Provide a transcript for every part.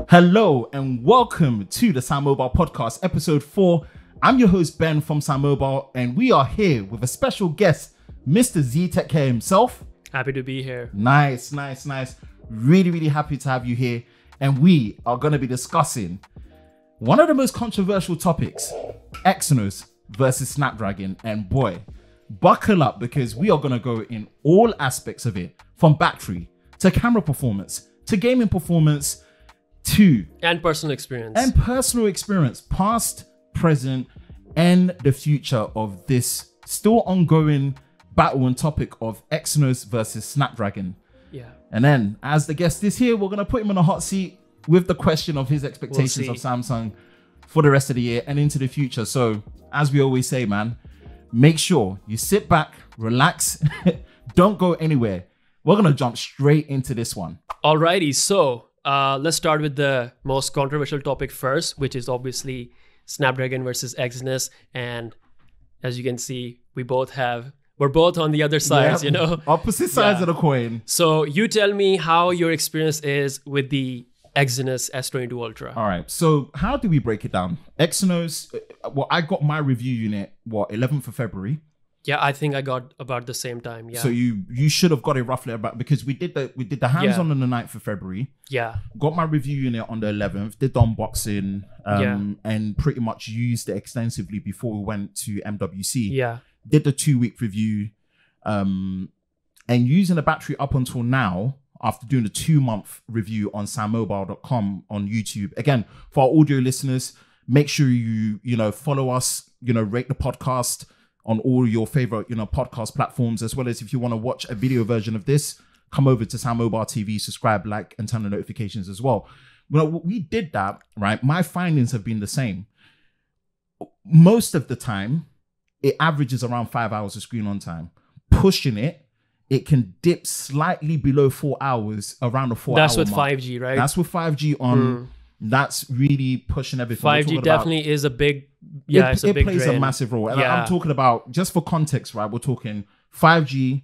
Hello and welcome to the SamMobile Podcast, episode 4. I'm your host, Ben from SamMobile, and we are here with a special guest, Mr. XeeTechCare himself. Happy to be here. Nice. Really happy to have you here. And we are going to be discussing one of the most controversial topics, Exynos versus Snapdragon. And boy, buckle up because we are going to go in all aspects of it, from battery to camera performance to gaming performance and personal experience, past, present, and the future of this still ongoing battle and topic of Exynos versus Snapdragon. Yeah. And then, as the guest is here, we're going to put him on a hot seat with the question of his expectations of Samsung for the rest of the year and into the future. So, as we always say, man, make sure you sit back, relax, don't go anywhere. We're going to jump straight into this one. Alrighty, so let's start with the most controversial topic first, which is obviously Snapdragon versus Exynos. And as you can see, we're both on the other sides, you know? Opposite sides of the coin. So you tell me how your experience is with the Exynos S22 Ultra. All right, so how do we break it down? Exynos, well, I got my review unit, 11th of February? Yeah, I think I got about the same time. Yeah. So you should have got it roughly about, because we did the hands-on on the 9th of February. Yeah. Got my review unit on the 11th, did the unboxing, and pretty much used it extensively before we went to MWC. Yeah. Did the 2-week review, and using the battery up until now, after doing the 2-month review on SamMobile.com on YouTube. Again, for our audio listeners, make sure you follow us, rate the podcast on all your favorite, podcast platforms, as well as if you want to watch a video version of this, come over to SamMobile TV, subscribe, like, and turn on notifications as well. Well, we did that, right? My findings have been the same. Most of the time, it averages around 5 hours of screen on time. Pushing it, it can dip slightly below 4 hours, around the 4 hour mark. That's with 5G, right? That's with 5G on. That's really pushing everything. 5G definitely is a big, it's a big plays drain. a massive role. And I'm talking about, just for context, right? We're talking 5G,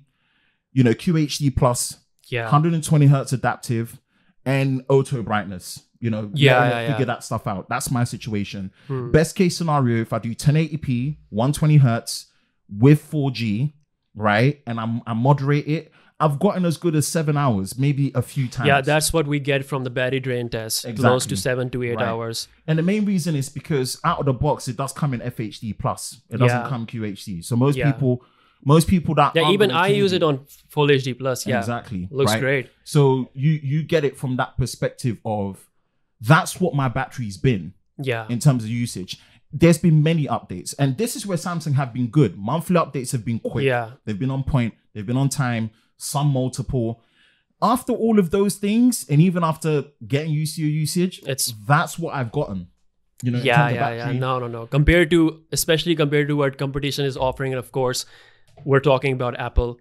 QHD plus, 120 hertz adaptive, and auto brightness. Figure that stuff out. That's my situation. Best case scenario, if I do 1080p, 120 hertz with 4G, right, and I moderate it, I've gotten as good as 7 hours, maybe a few times. Yeah, that's what we get from the battery drain test. Exactly. Close to 7 to 8 hours. And the main reason is because out of the box, it does come in FHD plus. It doesn't come QHD. So most people that even I use it on full HD plus. Yeah, exactly. Looks great. So you get it from that perspective of that's what my battery's been. Yeah. In terms of usage. There's been many updates, and this is where Samsung have been good. Monthly updates have been quick. Yeah. They've been on point. They've been on time. Some multiple. After all of those things, and even after getting used to your usage, that's what I've gotten. Yeah. No. Especially compared to what competition is offering, and of course, we're talking about Apple.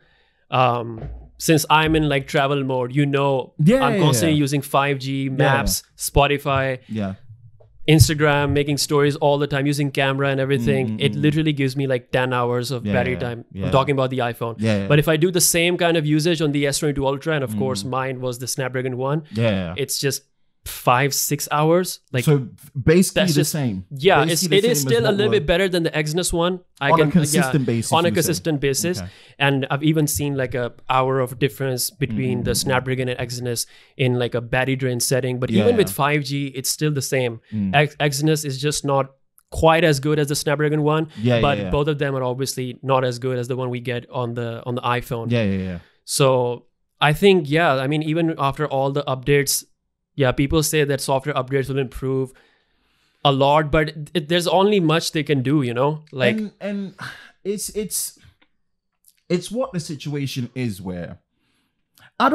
Since I'm in like travel mode, I'm constantly using 5G, Maps, Spotify. Yeah. Instagram, making stories all the time, using camera and everything. It literally gives me like 10 hours of battery time. I'm talking about the iPhone. But if I do the same kind of usage on the S22 Ultra, and of course mine was the Snapdragon one, it's just 5-6 hours. Like, so basically the same. Yeah, it is still a little bit better than the Exynos one. On a consistent basis. Okay. And I've even seen like a hour of difference between the Snapdragon and Exynos in like a battery drain setting. But even with 5G, it's still the same. Exynos is just not quite as good as the Snapdragon one. But both of them are obviously not as good as the one we get on the iPhone. So I think, even after all the updates, people say that software updates will improve a lot, but there's only much they can do, like, and it's what the situation is where I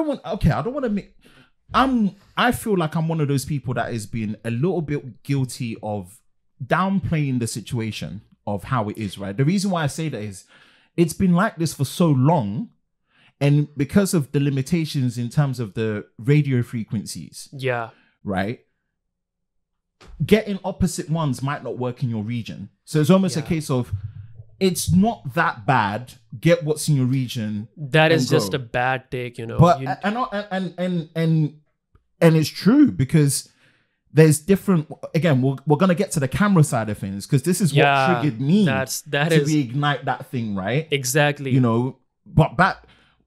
feel like I'm one of those people that has been a little bit guilty of downplaying the situation of how it is, right? The reason why I say that is it's been like this for so long. And because of the limitations in terms of the radio frequencies, right? Getting opposite ones might not work in your region. So it's almost a case of it's not that bad. get what's in your region. That is go. just a bad take, you know. But and it's true, because there's different. Again, we're gonna get to the camera side of things, because this is what triggered me to reignite that thing, right? Exactly. You know, but back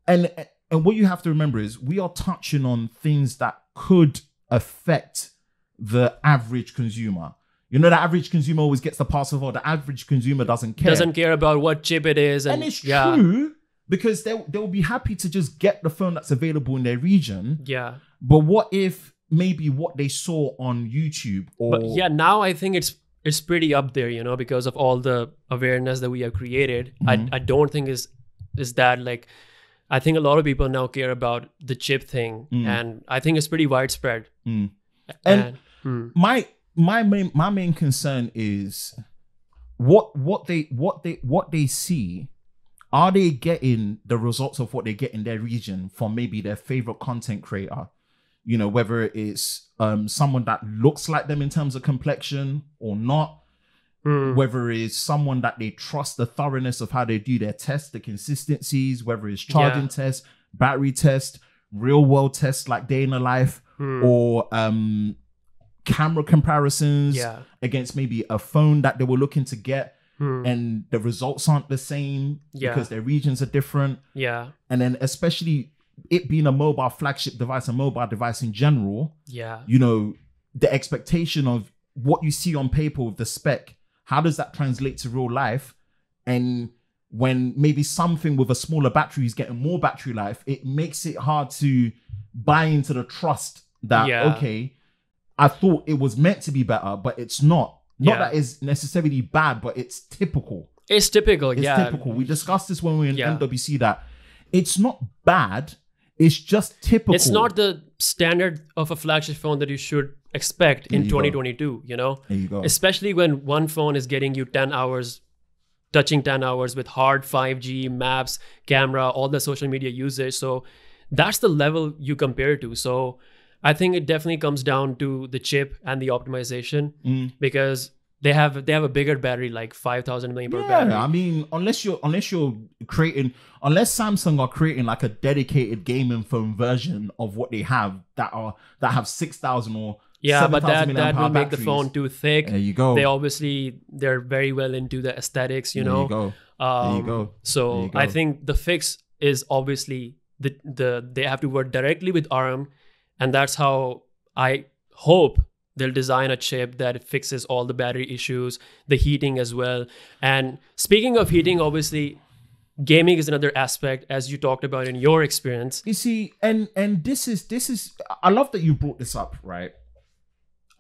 and what you have to remember is we are touching on things that could affect the average consumer. You know, the average consumer always gets the pass of all. The average consumer doesn't care. Doesn't care about what chip it is. And it's true, because they'll be happy to just get the phone that's available in their region. Yeah. But what if maybe what they saw on YouTube But now I think it's pretty up there, you know, because of all the awareness that we have created. I don't think is that like, I think a lot of people now care about the chip thing, and I think it's pretty widespread. And my main concern is what they see. Are they getting the results of what they get in their region from maybe their favorite content creator? You know, whether it's someone that looks like them in terms of complexion or not, whether it's someone that they trust the thoroughness of how they do their tests, the consistencies, whether it's charging tests, battery tests, real world tests like day in a life, or camera comparisons against maybe a phone that they were looking to get, and the results aren't the same because their regions are different. And then especially it being a mobile flagship device, a mobile device in general, you know, the expectation of what you see on paper with the spec, how does that translate to real life? And when maybe something with a smaller battery is getting more battery life, it makes it hard to buy into the trust that, okay, I thought it was meant to be better, but it's not. Not that it's necessarily bad, but it's typical. It's typical, It's typical. We discussed this when we were in MWC, that it's not bad. It's just typical. It's not the standard of a flagship phone that you should expect in 2022, you know? There you go. Especially when one phone is getting you 10 hours, touching 10 hours with hard 5G, maps, camera, all the social media usage. So that's the level you compare to. So I think it definitely comes down to the chip and the optimization, because they have a bigger battery, like 5,000 milliamp battery. I mean, unless Samsung are creating like a dedicated gaming phone version of what they have that have 6,000 or 7,000 but that will batteries, make the phone too thick. There you go. They're very well into the aesthetics, you know. There you go. So I think the fix is obviously they have to work directly with ARM, and that's how I hope they'll design a chip that fixes all the battery issues, the heating as well. And speaking of heating, obviously, gaming is another aspect, as you talked about in your experience. You see, and this is I love that you brought this up, right?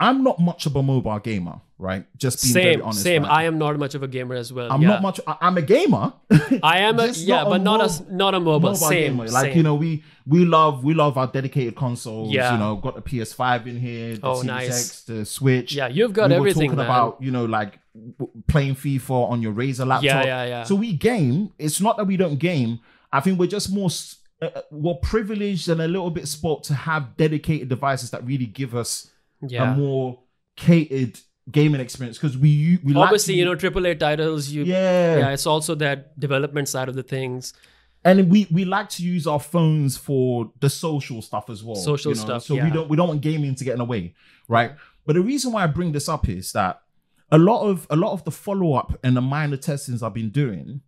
I'm not much of a mobile gamer, right? Just being very honest. Same. Right? I am not much of a gamer as well. I'm not much. I'm a gamer. I am not a mobile. Same. Gamer. Like, you know, we love our dedicated consoles. You know, got the PS5 in here, the Series X, the Switch. Yeah, you've got everything. We're talking about, you know, like playing FIFA on your Razer laptop. Yeah. So we game. It's not that we don't game. I think we're just more we're privileged and a little bit spoiled to have dedicated devices that really give us a more catered gaming experience, because we obviously, you know, AAA titles. It's also that development side of the things, and we like to use our phones for the social stuff as well. So we don't want gaming to get in the way, right? But the reason why I bring this up is that a lot of the follow up and the minor testings I've been doing,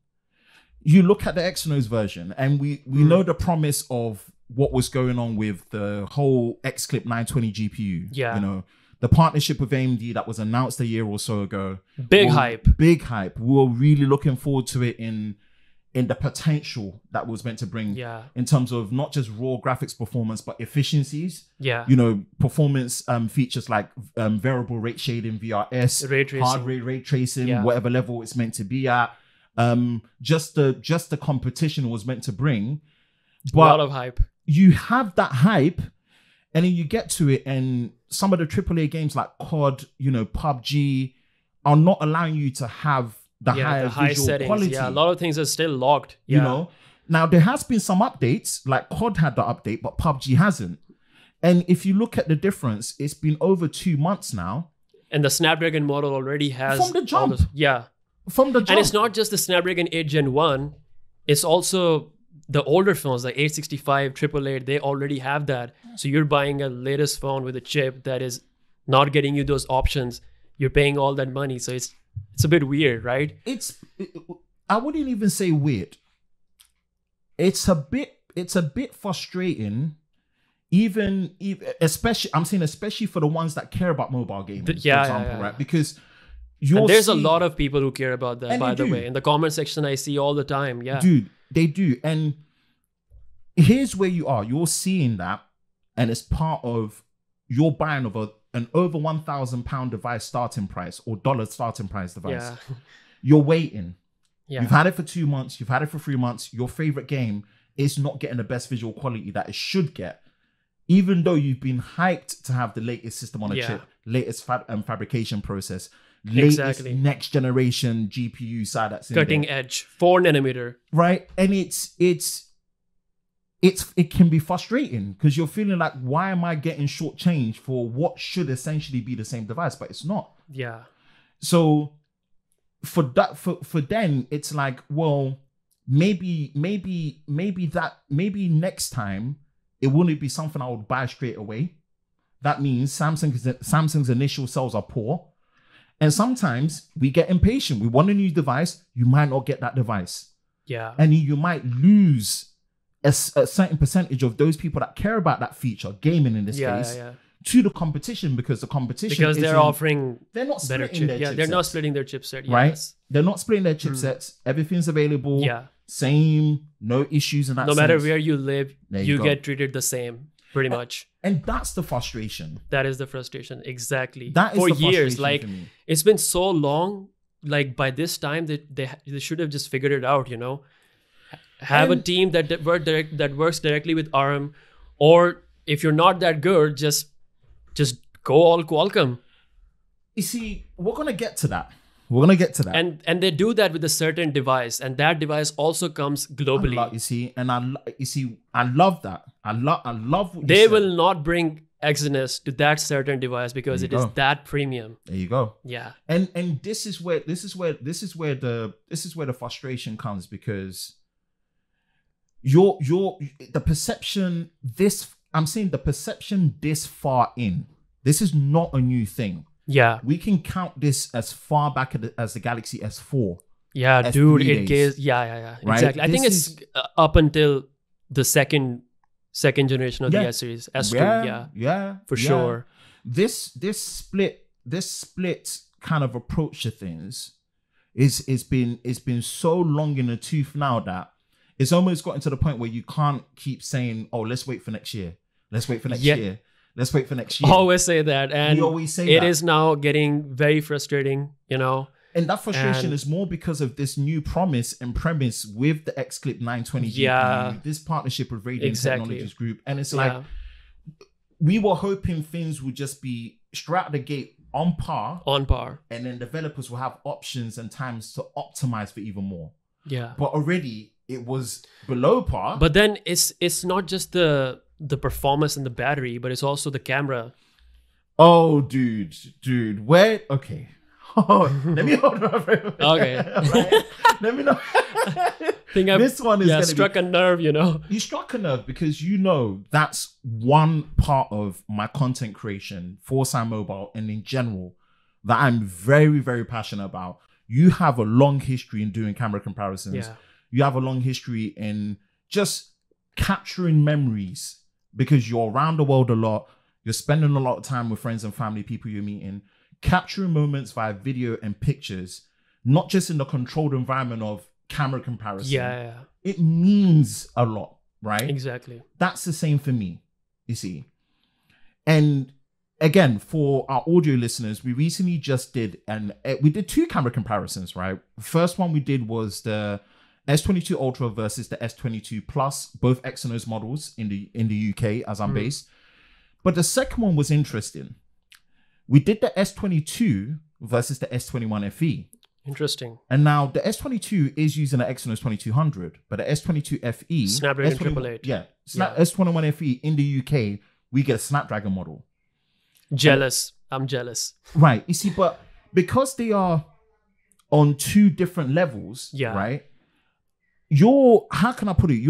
you look at the Exynos version, and we know the promise of what was going on with the whole Xclip 920 GPU. You know, the partnership with AMD that was announced a year or so ago. Big hype. We were really looking forward to it in the potential that was meant to bring in terms of not just raw graphics performance, but efficiencies. You know, performance features like variable rate shading, VRS, hard ray tracing, whatever level it's meant to be at. Just the competition was meant to bring. But a lot of hype. You have that hype, and then you get to it, and some of the AAA games like COD, you know, PUBG, are not allowing you to have the high visual settings. quality. A lot of things are still locked. You know, now there has been some updates, like COD had the update, but PUBG hasn't. And if you look at the difference, it's been over 2 months now. And the Snapdragon model already has from the jump. From the jump. And it's not just the Snapdragon 8 Gen 1. it's also the older phones like 865, 888, they already have that. So you're buying a latest phone with a chip that is not getting you those options. You're paying all that money. So it's a bit weird, right? I wouldn't even say weird. It's a bit frustrating. Even especially, I'm saying especially for the ones that care about mobile gaming, for example, right? Because there's a lot of people who care about that, by the way. In the comment section, I see all the time. Yeah. Dude, they do. And here's where you are. You're seeing that, and it's part of your buying of an over £1,000 device starting price or dollar starting price device. Yeah. You're waiting. Yeah. You've had it for 2 months. You've had it for 3 months. Your favorite game is not getting the best visual quality that it should get. Even though you've been hyped to have the latest system on a chip, latest fabrication process, latest next generation GPU side that's cutting edge, 4 nanometer, right? And it can be frustrating because you're feeling like, why am I getting shortchanged for what should essentially be the same device, but it's not. Yeah. So for then it's like, well, maybe next time it wouldn't be something I would buy straight away. That means Samsung's initial sales are poor. And sometimes we get impatient. We want a new device. You might not get that device. Yeah. And you might lose a certain percentage of those people that care about that feature, gaming in this case, to the competition because the competition they're they're not splitting their chipsets. They're not splitting their chipset. Right? Yes. They're not splitting their chipsets. Everything's available. Yeah. Same, no issues in that sense. No matter where you live, you go. get treated the same, pretty much. And that's the frustration. That is the frustration. Exactly. That is for the years. frustration Like for me. it's been so long. Like by this time they should have just figured it out, you know. Have a team that works directly with ARM, or if you're not that good, just go all Qualcomm. You see, we're gonna get to that. We're gonna get to that. And they do that with a certain device, and that device also comes globally. I love that. I love what they will not bring Exynos to that certain device because it is that premium. There you go. Yeah. And this is where the frustration comes, because the perception this far in. This is not a new thing. Yeah. We can count this as far back as the Galaxy S4. Yeah, S3 dude. It days. gets right? Exactly. I think it's up until the second generation of the S series, S2. For sure. This split kind of approach to things it's been so long in the tooth now that it's almost gotten to the point where you can't keep saying, oh, let's wait for next year. Let's wait for next year. Let's wait for next year. Always say that. And we always say it is now getting very frustrating, you know. And that frustration is more because of this new promise and premise with the XClip 920 GPU, this partnership with Radiant Technologies Group. And it's like, we were hoping things would just be straight out the gate on par. And then developers will have options and times to optimize for even more. Yeah. But already it was below par. But then it's not just the performance and the battery, but it's also the camera. Oh, dude. Where? Okay. Oh, let me hold on. Okay. Right? Let me know. This one is struck a nerve, you know. You struck a nerve because that's one part of my content creation for SamMobile and in general that I'm very, very passionate about. You have a long history in doing camera comparisons. Yeah. You have a long history in just capturing memories because you're around the world a lot. You're spending a lot of time with friends and family, people you're meeting, capturing moments via video and pictures, not just in the controlled environment of camera comparison. Yeah. It means a lot, right? Exactly. That's the same for me, you see. And again, for our audio listeners, we recently just did, we did 2 camera comparisons, right? The first one we did was the S22 Ultra versus the S22 Plus, both Exynos models in the UK as I'm based. But the second one was interesting. We did the S22 versus the S21 FE. Interesting. And now the S22 is using an Exynos 2200, but the S22 FE, Snapdragon 888. S21 FE in the UK, we get a Snapdragon model. Jealous. I'm jealous. Right. You see, but because they are on 2 different levels, right? how can I put it?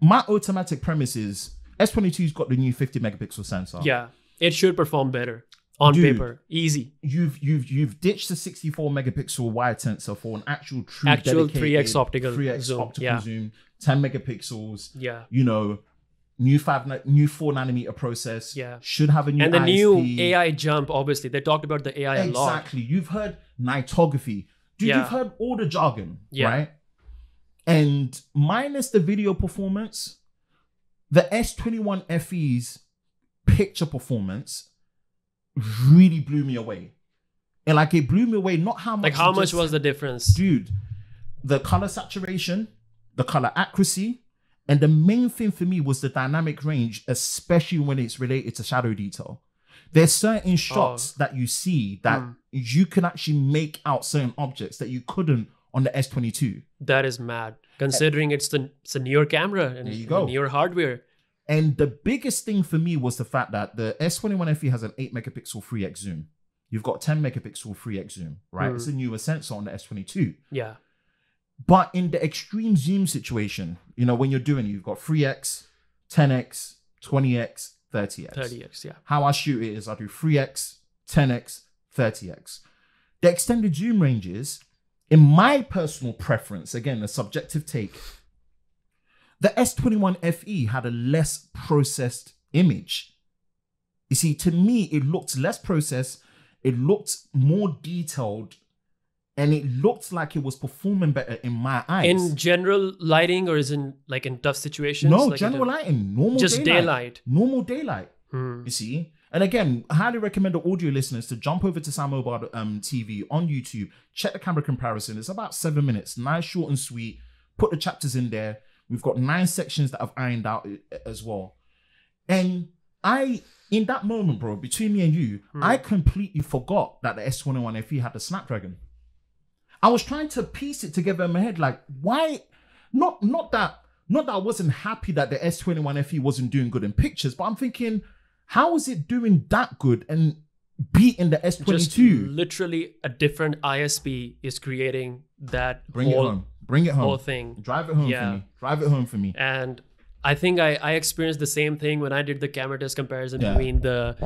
My automatic premise is S22's got the new 50 megapixel sensor. Yeah, it should perform better on paper. Easy. You've ditched the 64 megapixel wide sensor for an actual 3x optical 3x zoom. optical zoom, 10 megapixels. Yeah. You know, new 4 nanometer process. Yeah. Should have a new and the ISP. new AI jump. Obviously, they talked about the AI a lot. Exactly. You've heard nightography. Dude, you've heard all the jargon, right? And minus the video performance, the S21 FE's picture performance really blew me away. And like, it blew me away, not how much. Like, how much was the difference? Dude, the color saturation, the color accuracy, and the main thing for me was the dynamic range, especially when it's related to shadow detail. There's certain shots that you see that you can actually make out certain objects that you couldn't on the S22. That is mad, considering it's a newer camera and newer hardware. And the biggest thing for me was the fact that the S21 FE has an 8 megapixel 3x zoom. You've got 10 megapixel 3x zoom, right? It's a newer sensor on the S22. Yeah. But in the extreme zoom situation, you know, when you're doing it, you've got 3x, 10x, 20x, 30x. 30x, yeah. How I shoot it is I do 3x, 10x, 30x. The extended zoom ranges, in my personal preference, again, a subjective take, the S21 FE had a less processed image. You see, to me, it looked less processed, it looked more detailed, and it looked like it was performing better in my eyes. In general lighting, or is in like in tough situations? No, like general lighting, normal just daylight. Normal daylight. You see? And again, I highly recommend the audio listeners to jump over to SamMobile TV on YouTube, check the camera comparison. It's about 7 minutes, nice, short and sweet. Put the chapters in there. We've got 9 sections that I've ironed out as well. And in that moment, bro, between me and you, I completely forgot that the S21 FE had the Snapdragon. I was trying to piece it together in my head, like, why? Not that I wasn't happy that the S21 FE wasn't doing good in pictures, but I'm thinking, how is it doing that good and beating the S22? Just literally a different ISP is creating that Bring it home. Whole thing. Drive it home for me. Drive it home for me. And I think I experienced the same thing when I did the camera test comparison between the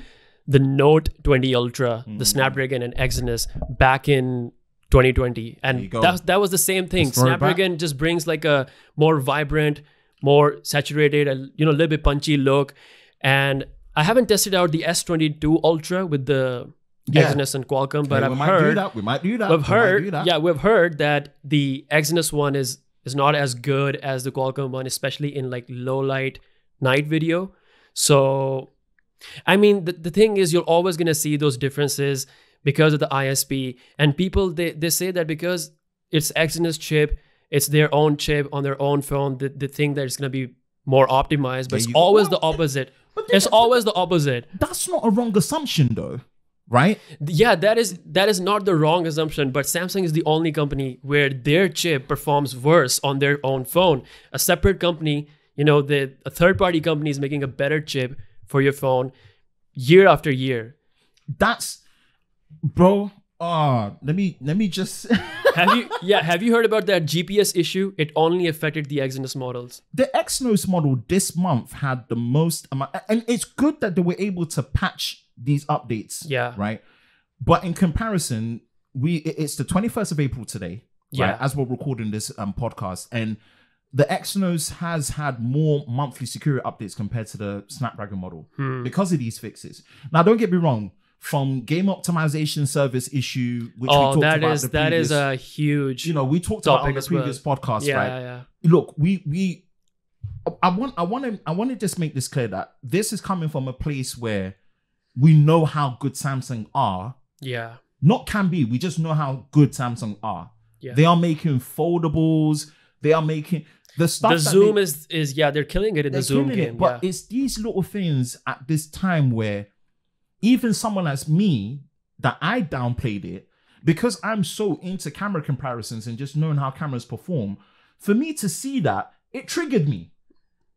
Note 20 Ultra, the Snapdragon, and Exynos back in 2020. And that was the same thing. Snapdragon just brings like a more vibrant, more saturated, a little bit punchy look. And I haven't tested out the S22 Ultra with the Exynos and Qualcomm, but we might do that. We've heard that the Exynos one is not as good as the Qualcomm one, especially in like low light night video. So, I mean, the thing is, you're always going to see those differences because of the ISP. And people, they say that because it's Exynos chip, it's their own chip on their own phone, they think that it's going to be more optimized, but it's always the opposite. It's always the opposite. That's not a wrong assumption though, right? Yeah, that is not the wrong assumption, but Samsung is the only company where their chip performs worse on their own phone. A separate company, a third-party company is making a better chip for your phone year after year. That's, bro. Let me just. Have you heard about that GPS issue? It only affected the Exynos models. The Exynos model this month had the most amount, and it's good that they were able to patch these updates. Yeah. Right. But in comparison, it's the 21st of April today. Yeah. Right, as we're recording this podcast, and the Exynos has had more monthly security updates compared to the Snapdragon model because of these fixes. Now, don't get me wrong. From game optimization service issue, which we talked about that is a huge we talked about on the previous podcast, right? Yeah. Look, I want to just make this clear that this is coming from a place where we know how good Samsung are. Yeah. Not can be, we just know how good Samsung are. Yeah. They are making foldables, they are making the stuff. The zoom is they're killing it in the zoom game. But it's these little things at this time where even someone as me, that I downplayed it because I'm so into camera comparisons and just knowing how cameras perform. For me to see that, it triggered me.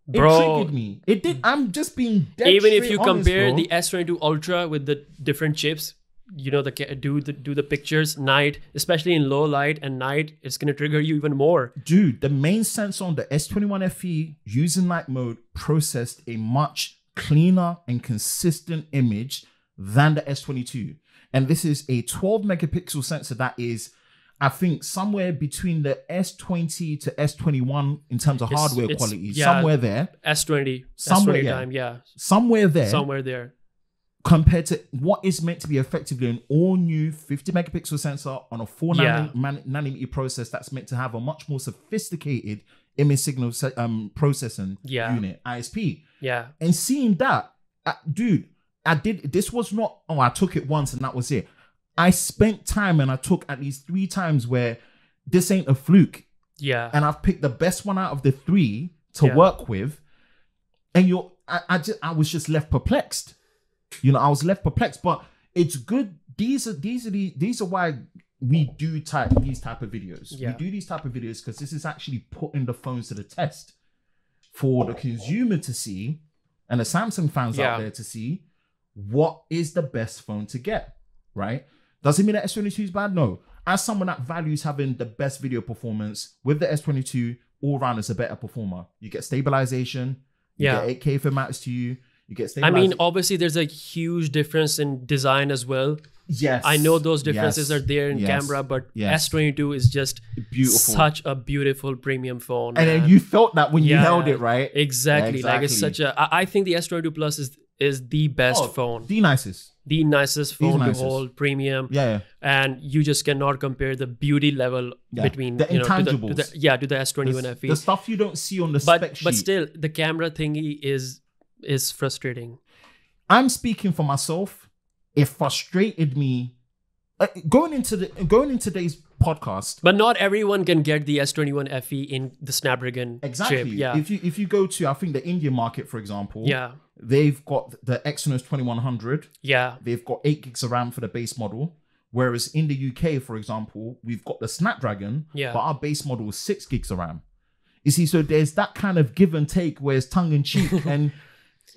It did. I'm just being dead even if you honest, compare bro. the S22 Ultra with the different chips, do the pictures night, especially in low light and night. It's going to trigger you even more. Dude, the main sensor on the S21 FE using night mode processed a much cleaner and consistent image than the S22. And this is a 12 megapixel sensor that is, I think, somewhere between the S20 to S21 in terms of hardware quality. Somewhere there. S20. Somewhere, S20 yeah. time, yeah. Somewhere there. Somewhere there. Compared to what is meant to be effectively an all-new 50 megapixel sensor on a 4 nanometer process that's meant to have a much more sophisticated image signal processing unit, ISP. Yeah. And seeing that, dude, this was not, I took it once and that was it. I spent time and I took at least 3 times where this ain't a fluke. Yeah. And I've picked the best one out of the 3 to work with. And I was just left perplexed. I was left perplexed, but it's good. These are why we do these type of videos. Yeah. We do these type of videos because this is actually putting the phones to the test for the consumer to see and the Samsung fans out there to see what is the best phone to get, right? Does it mean that S22 is bad? No. As someone that values having the best video performance with the S22, all round is a better performer. You get stabilization, you get 8K if it matters to you. You get stabilized. I mean, obviously, there's a huge difference in design as well. Yes. I know those differences are there in camera, but S22 is just beautiful. Such a beautiful premium phone. And then you felt that when you held it, right? Exactly. Like it's such a. I think the S22 Plus is the best phone. The nicest phone to hold, premium. Yeah. And you just cannot compare the beauty level between the intangibles. To the S21 FE. The stuff you don't see on the spec sheet. But still, the camera thingy is frustrating. I'm speaking for myself. It frustrated me going into today's podcast. But not everyone can get the S21 FE in the Snapdragon chip. Yeah. If you go to, I think, the Indian market, for example, they've got the Exynos 2100. Yeah. They've got 8 gigs of RAM for the base model. Whereas in the UK, for example, we've got the Snapdragon, but our base model is 6 gigs of RAM. You see, so there's that kind of give and take where it's tongue in cheek, and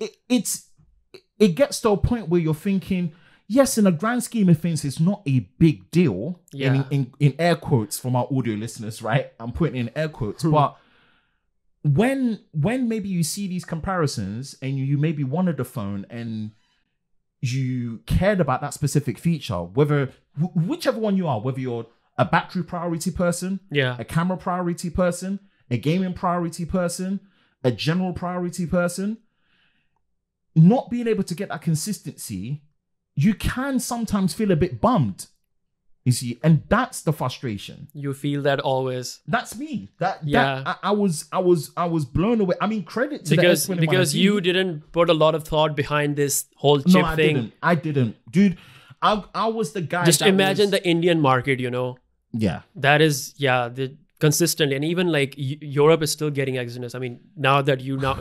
it gets to a point where you're thinking, yes, in the grand scheme of things, it's not a big deal. Yeah. In air quotes from our audio listeners, right? I'm putting in air quotes. But when maybe you see these comparisons and you maybe wanted the phone and you cared about that specific feature, whichever one you are, whether you're a battery priority person, a camera priority person, a gaming priority person, a general priority person, not being able to get that consistency, you can sometimes feel a bit bummed, you see, and that's the frustration. You feel that always. That's me. I was blown away. I mean, credit to because you didn't put a lot of thought behind this whole chip thing. I didn't, dude. I was the guy. Just imagine the Indian market, Yeah, that is consistently, and even like Europe is still getting Exynos. I mean, now that you know,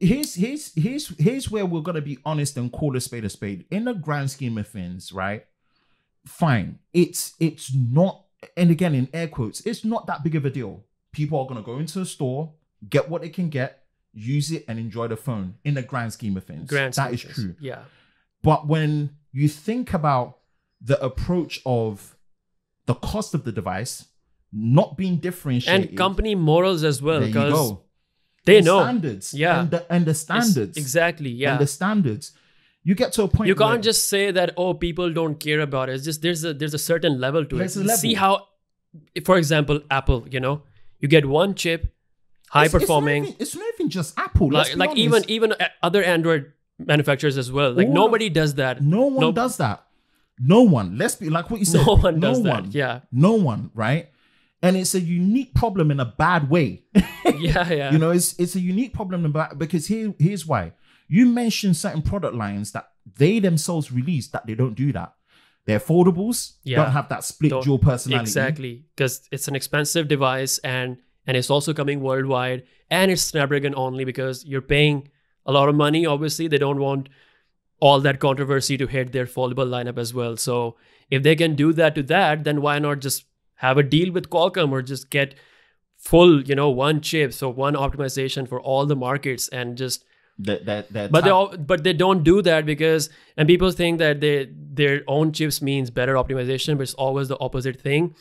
Here's where we're gonna be honest and call a spade a spade. In the grand scheme of things, right? Fine. It's not, and again in air quotes, it's not that big of a deal. People are gonna go into a store, get what they can get, use it, and enjoy the phone. In the grand scheme of things, that is true. Yeah. But when you think about the approach of the cost of the device not being differentiated, and company morals as well, because they know standards, and the standards, exactly, and the standards. You get to a point you can't just say that people don't care about it. It's just there's a certain level to it. See how, for example, Apple, you get one chip, high performing. It's not even just Apple. Like even other Android manufacturers as well. Like nobody does that. No one does that. No one. Let's be like what you said. No one does that. Yeah. No one. Right. And it's a unique problem in a bad way. Yeah. It's a unique problem because here's why. You mentioned certain product lines that they themselves released that they don't do that. Their foldables don't have that split dual personality. Exactly. Because it's an expensive device and it's also coming worldwide, and it's Snapdragon only because you're paying a lot of money. Obviously, they don't want all that controversy to hit their foldable lineup as well. So if they can do that to that, then why not just have a deal with Qualcomm or just get full, one chip, so one optimization for all the markets and just But they don't do that because, and people think that their own chips means better optimization, but it's always the opposite thing.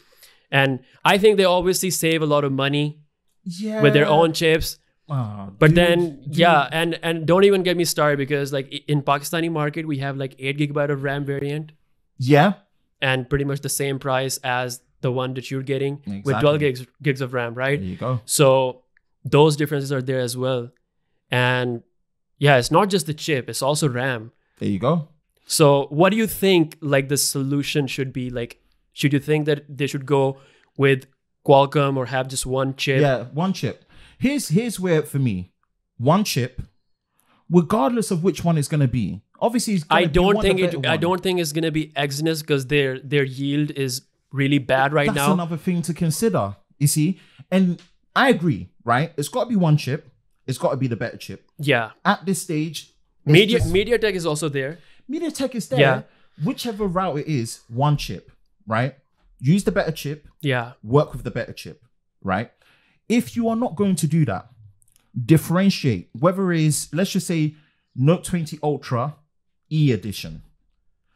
And I think they obviously save a lot of money with their own chips. But and don't even get me started, because like in Pakistani market, we have like 8 GB of RAM variant. Yeah. And pretty much the same price as the one that you're getting with 12 gigs of RAM, right? There you go. So those differences are there as well. And yeah, it's not just the chip, it's also RAM. There you go. So what do you think like the solution should be? Like, should you think that they should go with Qualcomm or have just one chip? Yeah, one chip. Here's where, for me, one chip, regardless of which one it's going to be. Obviously, I don't think it's going to be Exynos, because their yield is really bad right now. That's another thing to consider, you see. And I agree, right? It's got to be one chip. It's got to be the better chip. Yeah. At this stage, MediaTek is also there. MediaTek is there. Yeah. Whichever route it is, one chip, right? Use the better chip. Yeah. Work with the better chip, right? If you are not going to do that, differentiate. Whether it is, let's just say, Note 20 Ultra E edition,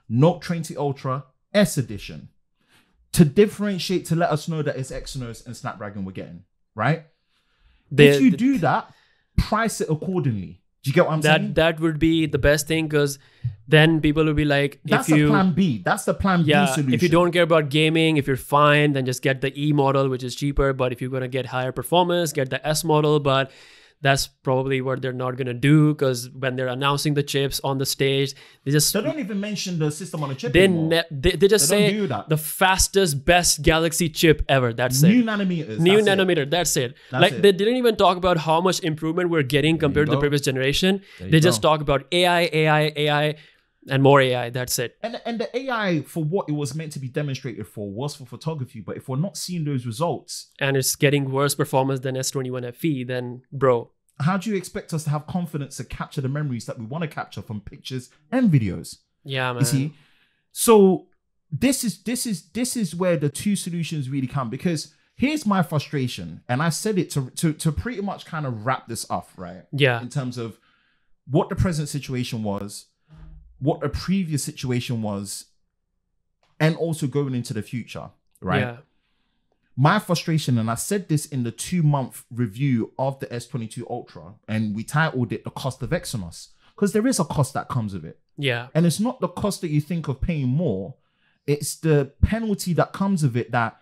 Note 20 Ultra S edition, to differentiate, to let us know that it's Exynos and Snapdragon we're getting, right? If you do that, price it accordingly. Do you get what I'm saying? That would be the best thing, because then people will be like, that's the plan B. That's the plan B solution. If you don't care about gaming, if you're fine, then just get the E model, which is cheaper. But if you're going to get higher performance, get the S model. But that's probably what they're not going to do, because when they're announcing the chips on the stage, they don't even mention the system on a chip anymore. They just say the fastest, best Galaxy chip ever. That's New it. New nanometer. That's it. They didn't even talk about how much improvement we're getting compared to the previous generation. They just talk about AI, and more AI. That's it. And the AI, for what it was meant to be demonstrated for, was for photography. But if we're not seeing those results, and it's getting worse performance than S21 FE, then bro, how do you expect us to have confidence to capture the memories that we want to capture from pictures and videos? Yeah, man. You see, so this is where the two solutions really come. Because here's my frustration, and I said it to pretty much kind of wrap this up, right? Yeah. In terms of what the present situation was, what the previous situation was, and also going into the future, right? Yeah. My frustration, and I said this in the 2-month review of the S22 Ultra, and we titled it The Cost of Exynos, because there is a cost that comes with it. Yeah. And it's not the cost that you think of paying more, it's the penalty that comes with it that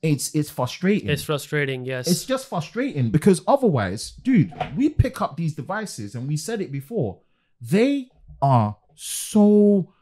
it's frustrating. It's frustrating, yes. It's just frustrating, because otherwise, dude, we pick up these devices, and we said it before, they are so,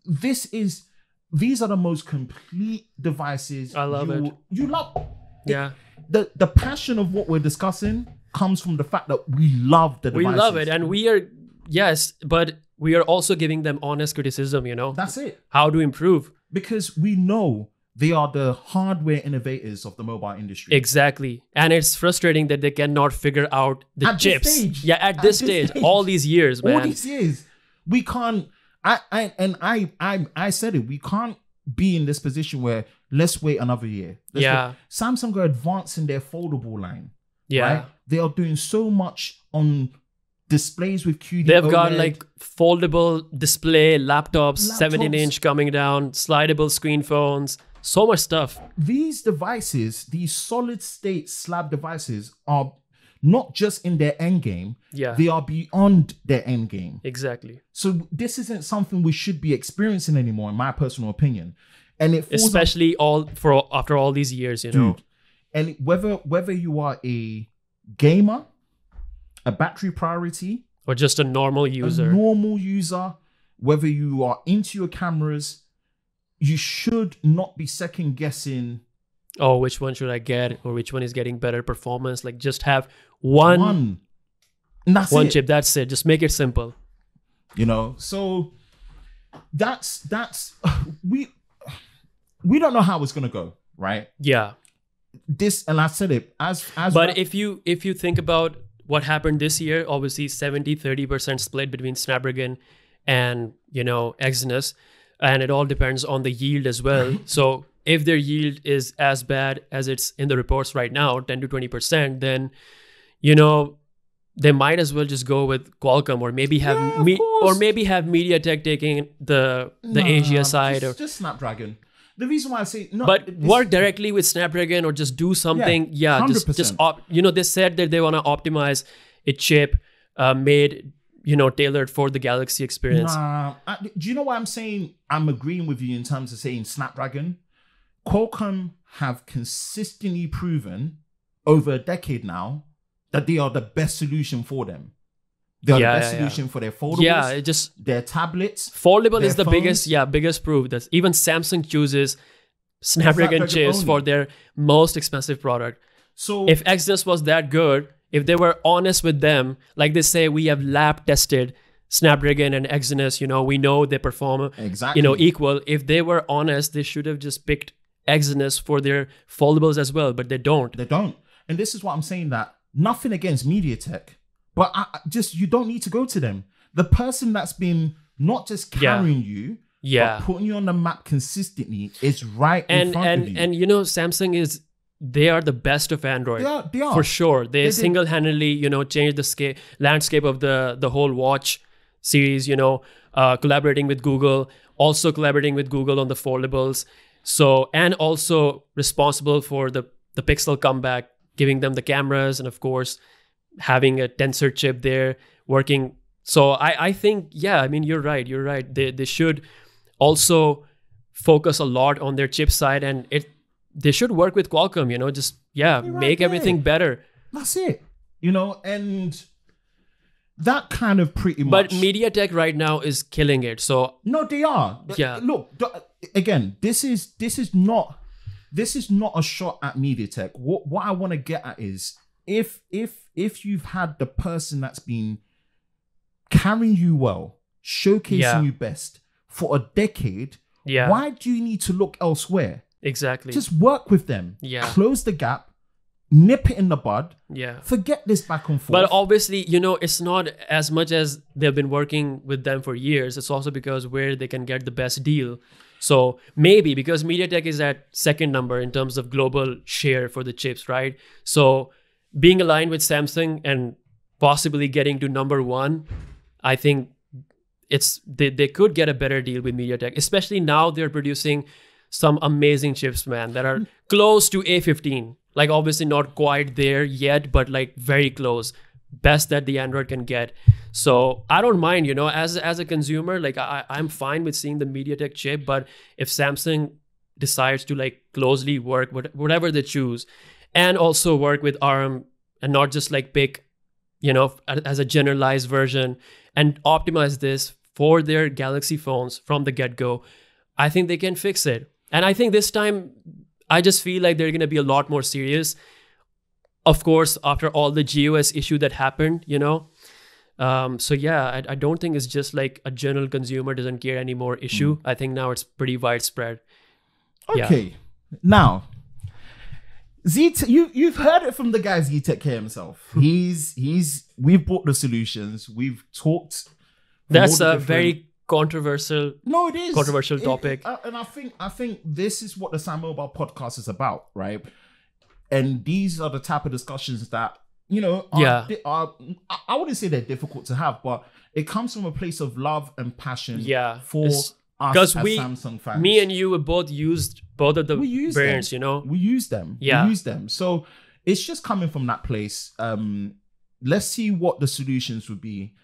these are the most complete devices. I love it. You love yeah it. The passion of what we're discussing comes from the fact that we love the devices. We love it, and we are, yes, but we are also giving them honest criticism, you know. That's it. How to improve, because we know they are the hardware innovators of the mobile industry. Exactly. And it's frustrating that they cannot figure out the at chips. Stage. Yeah, at this stage, all these years, man. All these years. We can't, I said it, we can't be in this position where let's wait another year. Samsung are advancing their foldable line. Yeah. Right? They are doing so much on displays with QD They've OLED. got like foldable display laptops, 17-inch coming down, slidable screen phones, so much stuff. These devices, these solid state slab devices, are not just in their end game, they are beyond their end game. Exactly. So this isn't something we should be experiencing anymore, in my personal opinion. And it falls especially after all these years, you know. And whether you are a gamer, a battery priority, or just a normal user, whether you are into your cameras, you should not be second guessing, oh, which one should I get, or which one is getting better performance. Like, just have one chip. That's it. Just make it simple. You know. So that's we don't know how it's gonna go, right? Yeah. This, and I said it as. But if you think about what happened this year, obviously 70-30% split between Snapdragon and, you know, Exynos, and it all depends on the yield as well. So if their yield is as bad as it's in the reports right now, 10 to 20%, then, you know, they might as well just go with Qualcomm, or maybe have MediaTek taking the Asia side, or just Snapdragon. The reason why I say no, but work directly with Snapdragon, or just do something. Yeah, 100%. They said that they want to optimize a chip made, tailored for the Galaxy experience. Do you know why I'm saying I'm agreeing with you in terms of saying Snapdragon? Qualcomm have consistently proven over a decade now that they are the best solution for them. They are the best solution for their foldables, their tablets. Foldable is the biggest proof that even Samsung chooses Snapdragon chips for their most expensive product. So if Exynos was that good, if they were honest with them, like they say, we have lab tested Snapdragon and Exynos, we know they perform equal. If they were honest, they should have just picked Exynos for their foldables as well, but they don't. They don't. And this is what I'm saying, that nothing against MediaTek, but you don't need to go to them. The person that's been not just carrying you, but putting you on the map consistently is right in front of you. And Samsung they are the best of Android. They are. For sure. They single-handedly, changed the landscape of the whole watch series, collaborating with Google, also collaborating with Google on the foldables. So, and also responsible for the Pixel comeback, giving them the cameras, and of course, having a tensor chip there working. So I think, you're right. They should also focus a lot on their chip side, and they should work with Qualcomm, make everything better. That's it. And that kind of pretty much. But MediaTek right now is killing it. So no, they are. Yeah. Look, again, this is not a shot at MediaTek. What I want to get at is if you've had the person that's been carrying you well, showcasing you best for a decade, why do you need to look elsewhere? Exactly. Just work with them. Yeah. Close the gap. Nip it in the bud. Yeah. Forget this back and forth. But obviously, it's not as much as they've been working with them for years. It's also because where they can get the best deal. So maybe because MediaTek is at second number in terms of global share for the chips, right? So being aligned with Samsung and possibly getting to number one, I think they could get a better deal with MediaTek, especially now they're producing some amazing chips, man, that are close to A15. Like obviously not quite there yet, but like very close. Best that the Android can get. So I don't mind, as a consumer, like I'm fine with seeing the MediaTek chip, but if Samsung decides to like closely work whatever they choose, and also work with ARM and not just like pick, as a generalized version and optimize this for their Galaxy phones from the get-go, I think they can fix it. And I think this time, I just feel like they're going to be a lot more serious. Of course, after all the GOS issue that happened, So yeah, I don't think it's just like a general consumer doesn't care anymore issue. I think now it's pretty widespread. Okay. Now, you've heard it from the guy XeeTechCare himself. We've bought the solutions. We've talked. That's a very controversial. No, it is controversial topic. And I think this is what the SamMobile Podcast is about, right? And these are the type of discussions that are I wouldn't say they're difficult to have, but it comes from a place of love and passion for us as Samsung fans. Me and you have both used both of the brands, We use them. Yeah. We use them. So it's just coming from that place. Let's see what the solutions would be.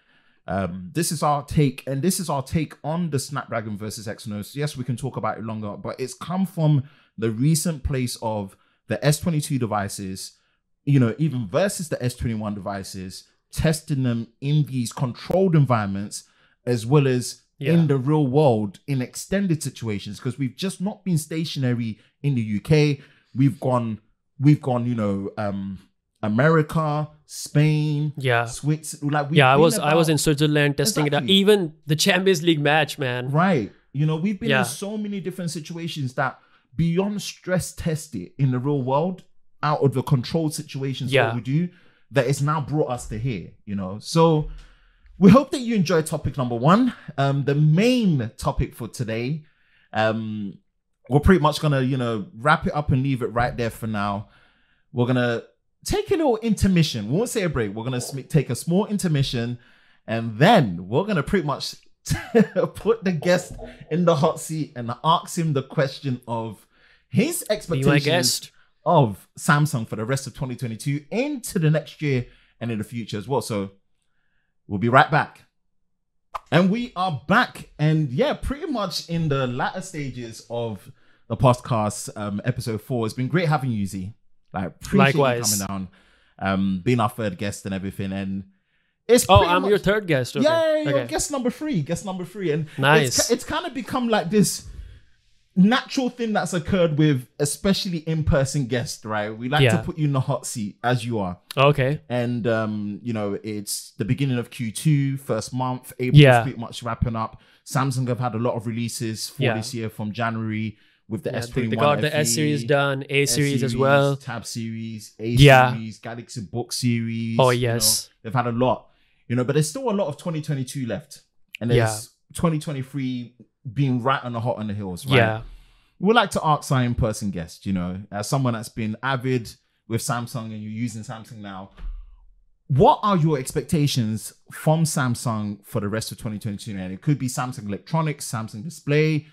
This is our take, and this is our take on the Snapdragon versus Exynos. Yes, we can talk about it longer, but it's come from the recent place of the S22 devices, even versus the S21 devices, testing them in these controlled environments, as well as in the real world in extended situations, because we've just not been stationary in the UK. We've gone, America, Spain, Switzerland. I was in Switzerland testing it out. Even the Champions League match, man. Right. We've been in so many different situations that beyond stress test it in the real world, out of the controlled situations that we do, that it's now brought us to here, So we hope that you enjoy topic number one. The main topic for today, we're pretty much gonna, wrap it up and leave it right there for now. We're gonna take a little intermission. We won't say a break. We're going to take a small intermission, and then we're going to pretty much put the guest in the hot seat and ask him the question of his expectations of Samsung for the rest of 2022 into the next year and in the future as well. So we'll be right back. And we are back, and yeah, pretty much in the latter stages of the podcast, episode 4. It's been great having you, Z. Like, appreciate Likewise. you coming down, being our third guest and everything. And it's I'm your third guest. Okay. Yeah, you're guest number 3. And nice. It's kind of become like this natural thing that's occurred with especially in-person guests, right? We like to put you in the hot seat as you are. Okay. And you know, it's the beginning of Q2, first month. April is pretty much wrapping up. Samsung have had a lot of releases for this year from January with the S21 They got the FE, S series done, A series as well, Tab series, A series, Galaxy Book series. Oh yes, you know, they've had a lot, you know, but there's still a lot of 2022 left, and there's 2023 being right on the heels, right? Yeah. We like to ask our in-person guests, you know, as someone that's been avid with Samsung and you're using Samsung now, what are your expectations from Samsung for the rest of 2022? And it could be Samsung Electronics, Samsung Display,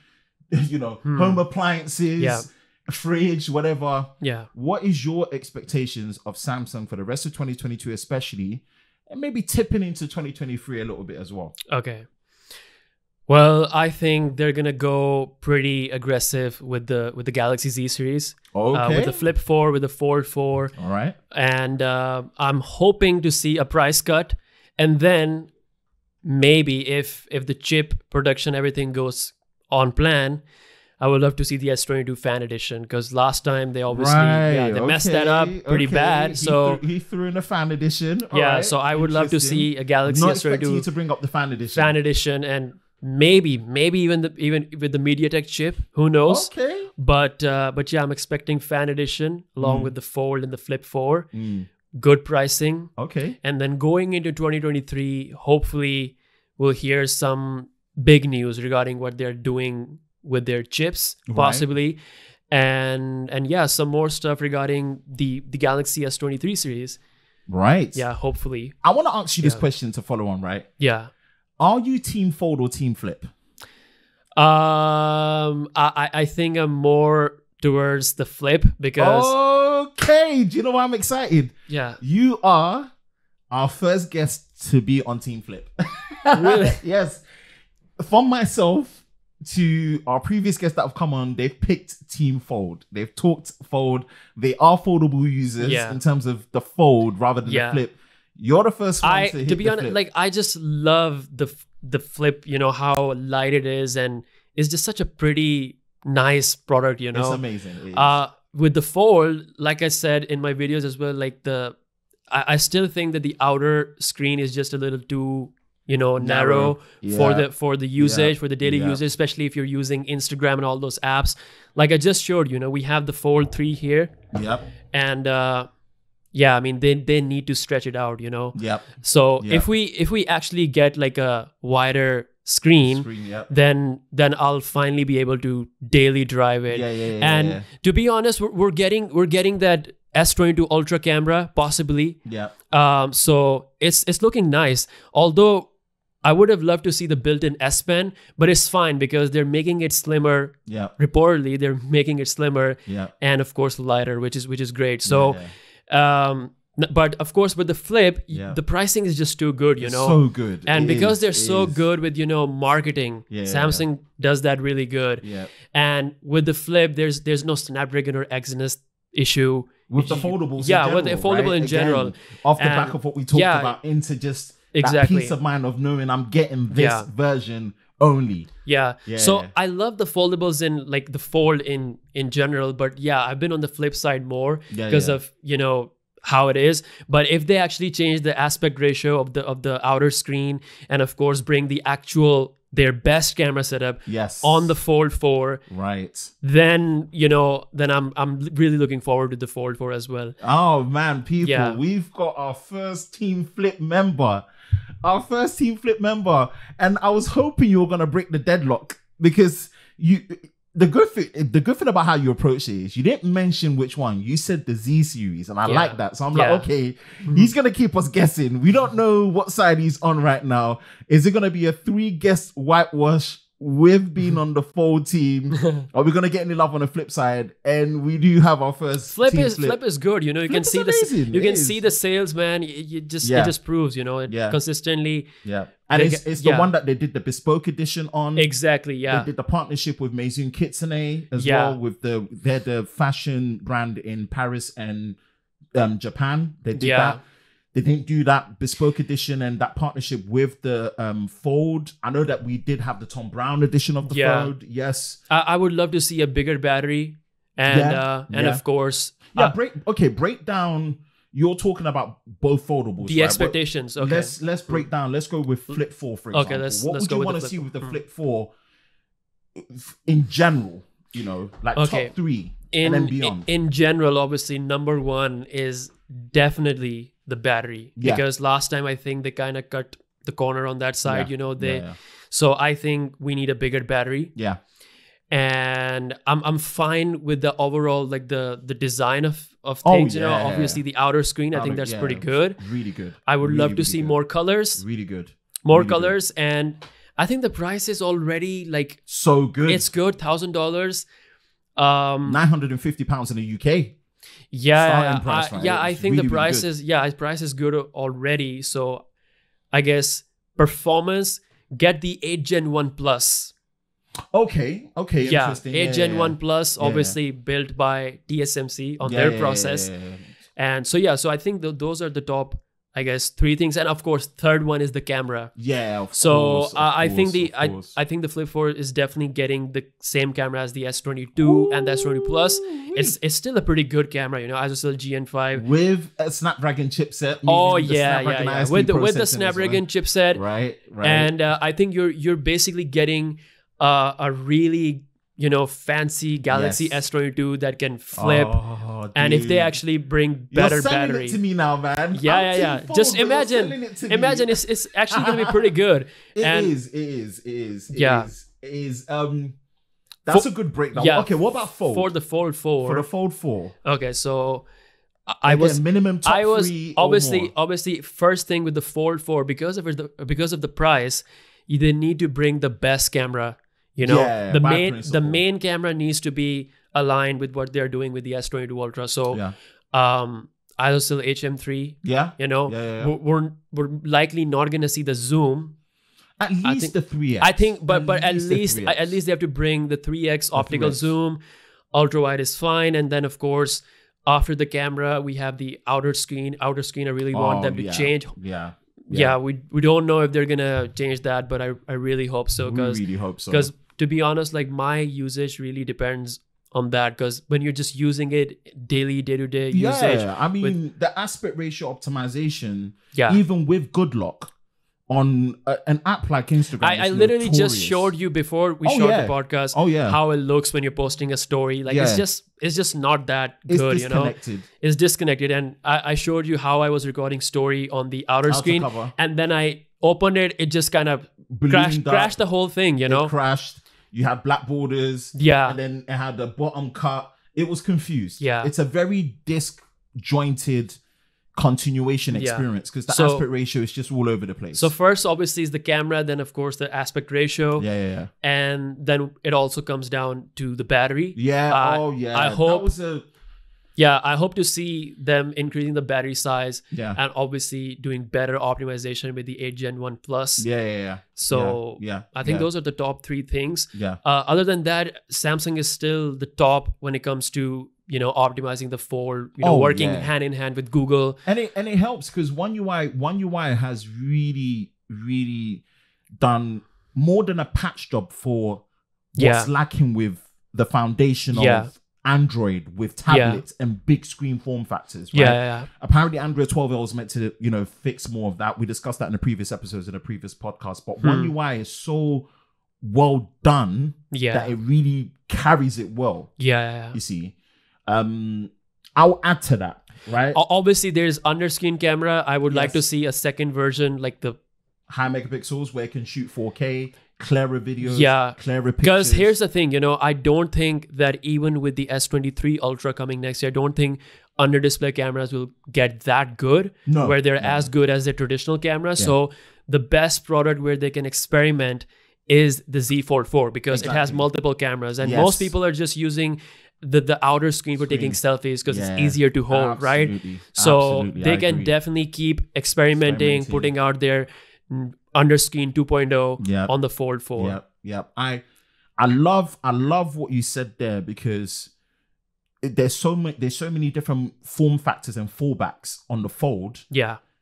you know, home appliances, fridge, whatever. Yeah. What is your expectations of Samsung for the rest of 2022, especially, and maybe tipping into 2023 a little bit as well? Okay. Well, I think they're gonna go pretty aggressive with the Galaxy Z series. Okay. With the Flip 4, with the Fold 4. All right. And I'm hoping to see a price cut, and then maybe if the chip production, everything goes on plan, I would love to see the S22 Fan Edition, because last time they obviously they messed that up pretty bad. So he threw in a Fan Edition. All right. So I would love to see a Galaxy Not S22 expecting you to bring up the Fan Edition. And maybe even with the MediaTek chip, who knows? Okay. But yeah, I'm expecting Fan Edition along with the Fold and the Flip 4. Good pricing. Okay. And then going into 2023, hopefully we'll hear some big news regarding what they're doing with their chips, possibly. And yeah, some more stuff regarding the Galaxy S23 series. Right. Yeah, hopefully. I want to ask you this question to follow on, right? Yeah. Are you team Fold or team Flip? I think I'm more towards the Flip, because okay, do you know why I'm excited? Yeah. You are our first guest to be on team Flip. Really? Yes. From myself to our previous guests that have come on, they've picked team Fold. They've talked Fold. They are foldable users in terms of the Fold rather than the Flip. You're the first one to be honest, Flip. Like, I just love the Flip, you know, how light it is, and it's just such a pretty nice product, you know. It's amazing. It is. With the Fold, like I said in my videos as well, like I still think that the outer screen is just a little too, you know, narrow for the usage, for the daily usage, especially if you're using Instagram and all those apps. Like I just showed you know, we have the Fold 3 here. Yep. And yeah, I mean, they need to stretch it out, you know. Yep. So if we actually get like a wider screen, then I'll finally be able to daily drive it. And to be honest, we're getting that S22 Ultra camera possibly. Yeah. So it's looking nice. Although I would have loved to see the built-in S Pen, but it's fine because they're making it slimmer. Yeah. Reportedly, they're making it slimmer. Yeah. And of course lighter, which is great. So. But of course with the Flip, the pricing is just too good, you know. So good. And because they're so good with, you know, marketing, Samsung does that really good. Yeah. And with the Flip, there's no Snapdragon or Exynos issue with the foldables. With the foldable in general. Off the back of what we talked about, into just that peace of mind of knowing I'm getting this version only. So I love the foldables in like the Fold in general, but I've been on the Flip side more because of, you know, how it is. But if they actually change the aspect ratio of the outer screen, and of course bring their best camera setup on the Fold 4, right, then you know, then I'm really looking forward to the Fold 4 as well. Oh man, people, we've got our first team Flip member. And I was hoping you were gonna break the deadlock, because the good thing about how you approach it is you didn't mention which one. You said the Z series, and I like that. So I'm like, okay, he's gonna keep us guessing. We don't know what side he's on right now. Is it gonna be a 3-guest whitewash with being on the Fold team? Are we gonna get any love on the flip side? And we do have our first flip is good. You know, you can see see the sales, man. It just proves, you know, it consistently. Yeah. And it's the one that they did the bespoke edition on. Exactly, yeah. They did the partnership with Maison Kitsune as well. They're the fashion brand in Paris and Japan. They did that. They didn't do that bespoke edition and that partnership with the Fold. I know that we did have the Tom Brown edition of the Fold. Yes. I would love to see a bigger battery. And of course... break down... You're talking about both foldables. The expectations. Okay. Let's break down. Let's go with Flip 4, for example. Okay, let's what would go you want to see with the Flip 4 in general? You know, like top 3 and then beyond. In general, obviously, number 1 is definitely the battery. Because last time I think they kind of cut the corner on that side. You know, so I think we need a bigger battery. Yeah. And I'm fine with the overall, like the design of things. You know, obviously the outer screen, I think that's pretty good. Really good. I would love to see more colors. Really good. More colors. And I think the price is already like so good. It's good, $1,000. £950 in the UK. I think the price is good already. So I guess performance, get the 8 Gen 1 Plus. Okay, interesting. 8 Gen 1 Plus, obviously built by TSMC on their process. And so I think those are the top, I guess, 3 things. And of course, third one is the camera. I think the Flip 4 is definitely getting the same camera as the S22 and the S22 Plus. It's still a pretty good camera, you know, ISOCELL GN5 with a Snapdragon chipset. With the Snapdragon chipset, right. And I think you're basically getting a really, you know, fancy Galaxy S22 that can flip. And if they actually bring better battery, it to me now, man. Just imagine it's actually gonna be pretty good. It is. That's a good breakdown. Okay, what about Fold? For the Fold 4. For the Fold 4. Okay, so I was minimum top 3 obviously first thing with the Fold 4, because of the price, they need to bring the best camera. You know, the main camera needs to be aligned with what they're doing with the S22 Ultra. So, ISOCELL HM3. You know, we're likely not gonna see the zoom. At least the 3x. I think, but at least they have to bring the 3x optical zoom. Ultra wide is fine, and then of course after the camera we have the outer screen. I really want them to change. We don't know if they're gonna change that, but I really hope so. Because to be honest, like my usage really depends on that. Because when you're just using it daily, day-to-day usage. I mean, the aspect ratio optimization, even with good luck on an app like Instagram. I literally just showed you before we shot the podcast how it looks when you're posting a story. Like it's just not that good, you know. It's disconnected. And I showed you how I was recording story on the outer screen cover. And then I opened it just kind of crashed the whole thing, you know. It crashed. You had black borders. And then it had the bottom cut. It was confused. It's a very disjointed continuation experience because the aspect ratio is just all over the place. So first obviously is the camera, then of course the aspect ratio, and then it also comes down to the battery. I hope to see them increasing the battery size and obviously doing better optimization with the 8 Gen 1 Plus. So I think those are the top 3 things. Other than that, Samsung is still the top when it comes to, you know, optimizing the Fold, you know, working hand in hand with Google. And it helps because One UI has really done more than a patch job for what's lacking with the foundation of Android with tablets and big screen form factors. Right? Apparently Android 12L is meant to, you know, fix more of that. We discussed that in the previous episodes, in the previous podcast. But One UI is so well done that it really carries it well. You see. I'll add to that, right? Obviously, there's under-screen camera. I would like to see a second version, like the high megapixels where it can shoot 4K. clearer videos, clearer pictures. Because here's the thing, you know, I don't think that even with the S23 Ultra coming next year, I don't think under display cameras will get that good, where they're as good as their traditional cameras. So the best product where they can experiment is the Z Fold 4, because it has multiple cameras, and most people are just using the outer screen for taking selfies because it's easier to hold, right? So they can definitely keep experimenting, putting out their under screen 2.0 on the Fold 4. I love what you said there, because there's so many different form factors and fallbacks on the Fold.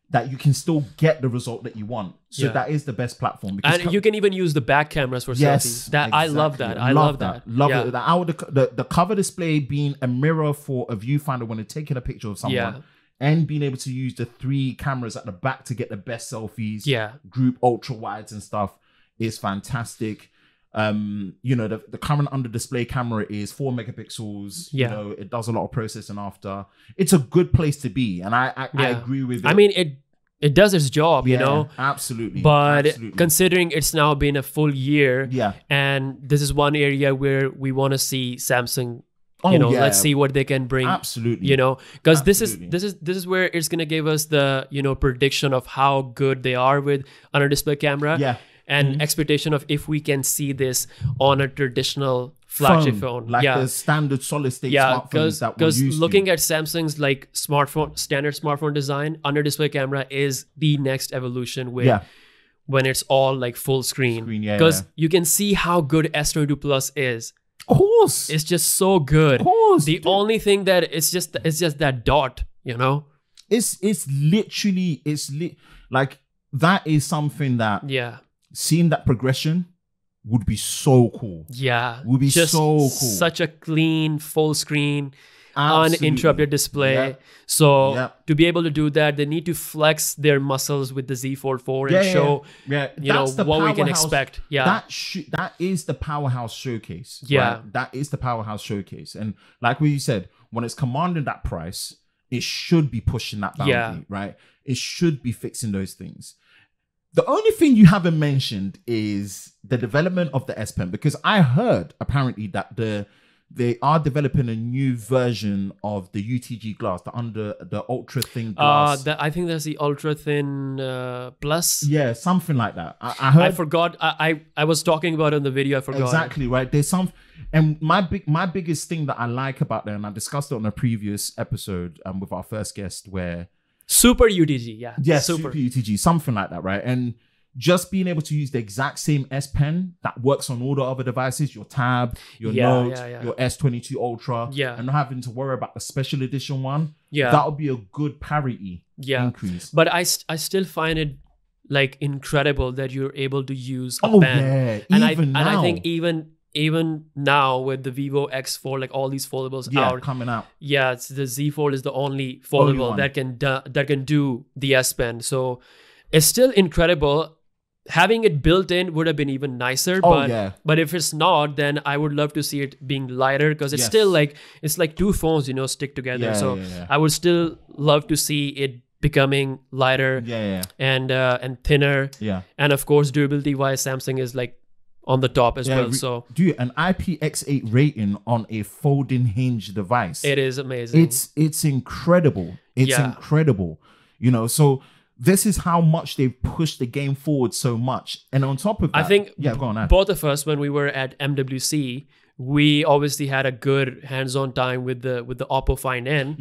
That you can still get the result that you want. So that is the best platform. And you can even use the back cameras for selfies. I love that. I love that. The cover display being a mirror for a viewfinder when you're taking a picture of someone. And being able to use the 3 cameras at the back to get the best selfies. Group ultra wides and stuff is fantastic. You know, the current under display camera is 4 megapixels. You know, it does a lot of processing after. It's a good place to be, and I agree with it. I mean, it does its job, you know. Absolutely. But considering it's now been a full year, and this is one area where we want to see Samsung. Let's see what they can bring. Absolutely. You know, because this is where it's gonna give us the prediction of how good they are with under display camera. And expectation of if we can see this on a traditional flagship phone. Like the standard solid state smartphones that we're used to. Because looking at Samsung's like standard smartphone design, under display camera is the next evolution when it's all like full screen. Because you can see how good S22 Plus is. Of course. It's just so good. Of course. The only thing that it's just that dot, you know? It's literally like that is something that seeing that progression would be so cool. Would be just so cool. Such a clean, full screen, uninterrupted display. So to be able to do that, they need to flex their muscles with the Z Fold 4 and show what we can expect. That is the powerhouse showcase. Right? That is the powerhouse showcase. And like what you said, when it's commanding that price, it should be pushing that boundary, right? It should be fixing those things. The only thing you haven't mentioned is the development of the S Pen, because I heard apparently that they are developing a new version of the UTG glass, the ultra thin glass. I think that's the ultra thin plus. Yeah, something like that. I heard. I forgot. I was talking about it in the video. I forgot. Exactly right. There's and my biggest thing that I like about that, and I discussed it on a previous episode with our first guest, where. Super UTG, Super UTG, something like that, right? And just being able to use the exact same S Pen that works on all the other devices, your Tab, your Note, your S22 Ultra, and not having to worry about the special edition one, that would be a good parity increase. But I still find it like incredible that you're able to use a pen. And I think even now with the Vivo X4, like all these foldables coming out. It's the Z Fold is the only foldable that can do the S Pen. So it's still incredible. Having it built in would have been even nicer. But if it's not, then I would love to see it being lighter, because it's still like it's like 2 phones, stick together. I would still love to see it becoming lighter and thinner. And of course, durability wise, Samsung is like on the top as well. So dude, an IPX8 rating on a folding hinge device. It is amazing. It's incredible. It's incredible. So this is how much they've pushed the game forward so much. And on top of that, I think go on, both of us, when we were at MWC, we obviously had a good hands-on time with the Oppo Find N.